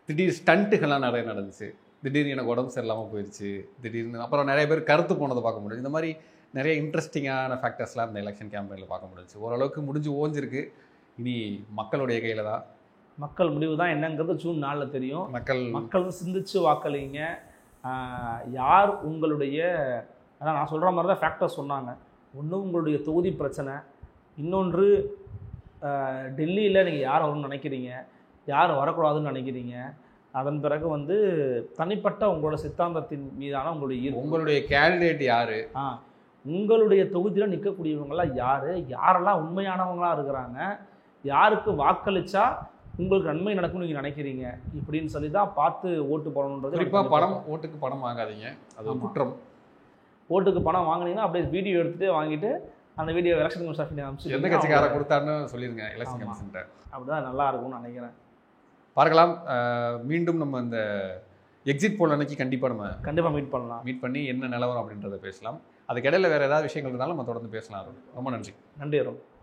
திடீர் ஸ்டண்ட்டுகள்லாம் நிறைய நடந்துச்சு. திடீர்னு எனக்கு உடம்பு சரியில்லாமல் போயிடுச்சு, திடீர்னு அப்புறம் நிறைய பேர் கருத்து போனதை பார்க்க முடியுது. இந்த மாதிரி நிறைய இன்ட்ரெஸ்டிங்கான ஃபேக்டர்ஸ்லாம் இந்த எலெக்ஷன் கேம்பெயினில் பார்க்க முடிஞ்சிச்சு. ஓரளவுக்கு முடிஞ்சு ஓஞ்சிருக்கு. இனி மக்களுடைய கையில் தான். மக்கள் முடிவு தான் என்னங்கிறது ஜூன் 4 தெரியும். மக்கள் சிந்திச்சு வாக்களிங்க. யார் உங்களுடைய, அதான் நான் சொல்கிற மாதிரி தான் ஃபேக்டர் சொன்னாங்க. ஒன்று உங்களுடைய தொகுதி பிரச்சனை, இன்னொன்று டெல்லியில் நீங்கள் யார் வரணும்னு நினைக்கிறீங்க, யார் வரக்கூடாதுன்னு நினைக்கிறீங்க, அதன் பிறகு வந்து தனிப்பட்ட உங்களோட சித்தாந்தத்தின் மீதான உங்களுடைய கேண்டிடேட் யார், உங்களுடைய தொகுதியில் நிற்கக்கூடியவங்களாம் யார், யாரெல்லாம் உண்மையானவங்களாக இருக்கிறாங்க, யாருக்கு வாக்களித்தா உங்களுக்கு நன்மை நடக்கும்னு நீங்கள் நினைக்கிறீங்க, இப்படின்னு சொல்லி தான் பார்த்து ஓட்டு போடணுன்றது. குறிப்பாக ஓட்டுக்கு பணம் வாங்காதீங்க, அது குற்றம். ஓட்டுக்கு பணம் வாங்கினீங்கன்னா அப்படியே வீடியோ எடுத்துகிட்டு வாங்கிட்டு அந்த வீடியோ எலெக்ஷன் கமிஷன் அனுப்பிச்சு எந்த கட்சிக்காரை கொடுத்தாருன்னு சொல்லிடுங்க எலெக்ஷன் கமிஷன்ட்ட. அப்படிதான் நல்லா இருக்கும்னு நினைக்கிறேன். பார்க்கலாம். மீண்டும் நம்ம இந்த எக்ஸிட் போல் அன்னைக்கு கண்டிப்பாக மீட் பண்ணி என்ன நிலவரம் அப்படின்றத பேசலாம். அதுக்கு இடையில வேறு ஏதாவது விஷயங்கள் இருந்தாலும் நம்ம தொடர்ந்து பேசலாம். ரொம்ப நன்றி. நன்றி.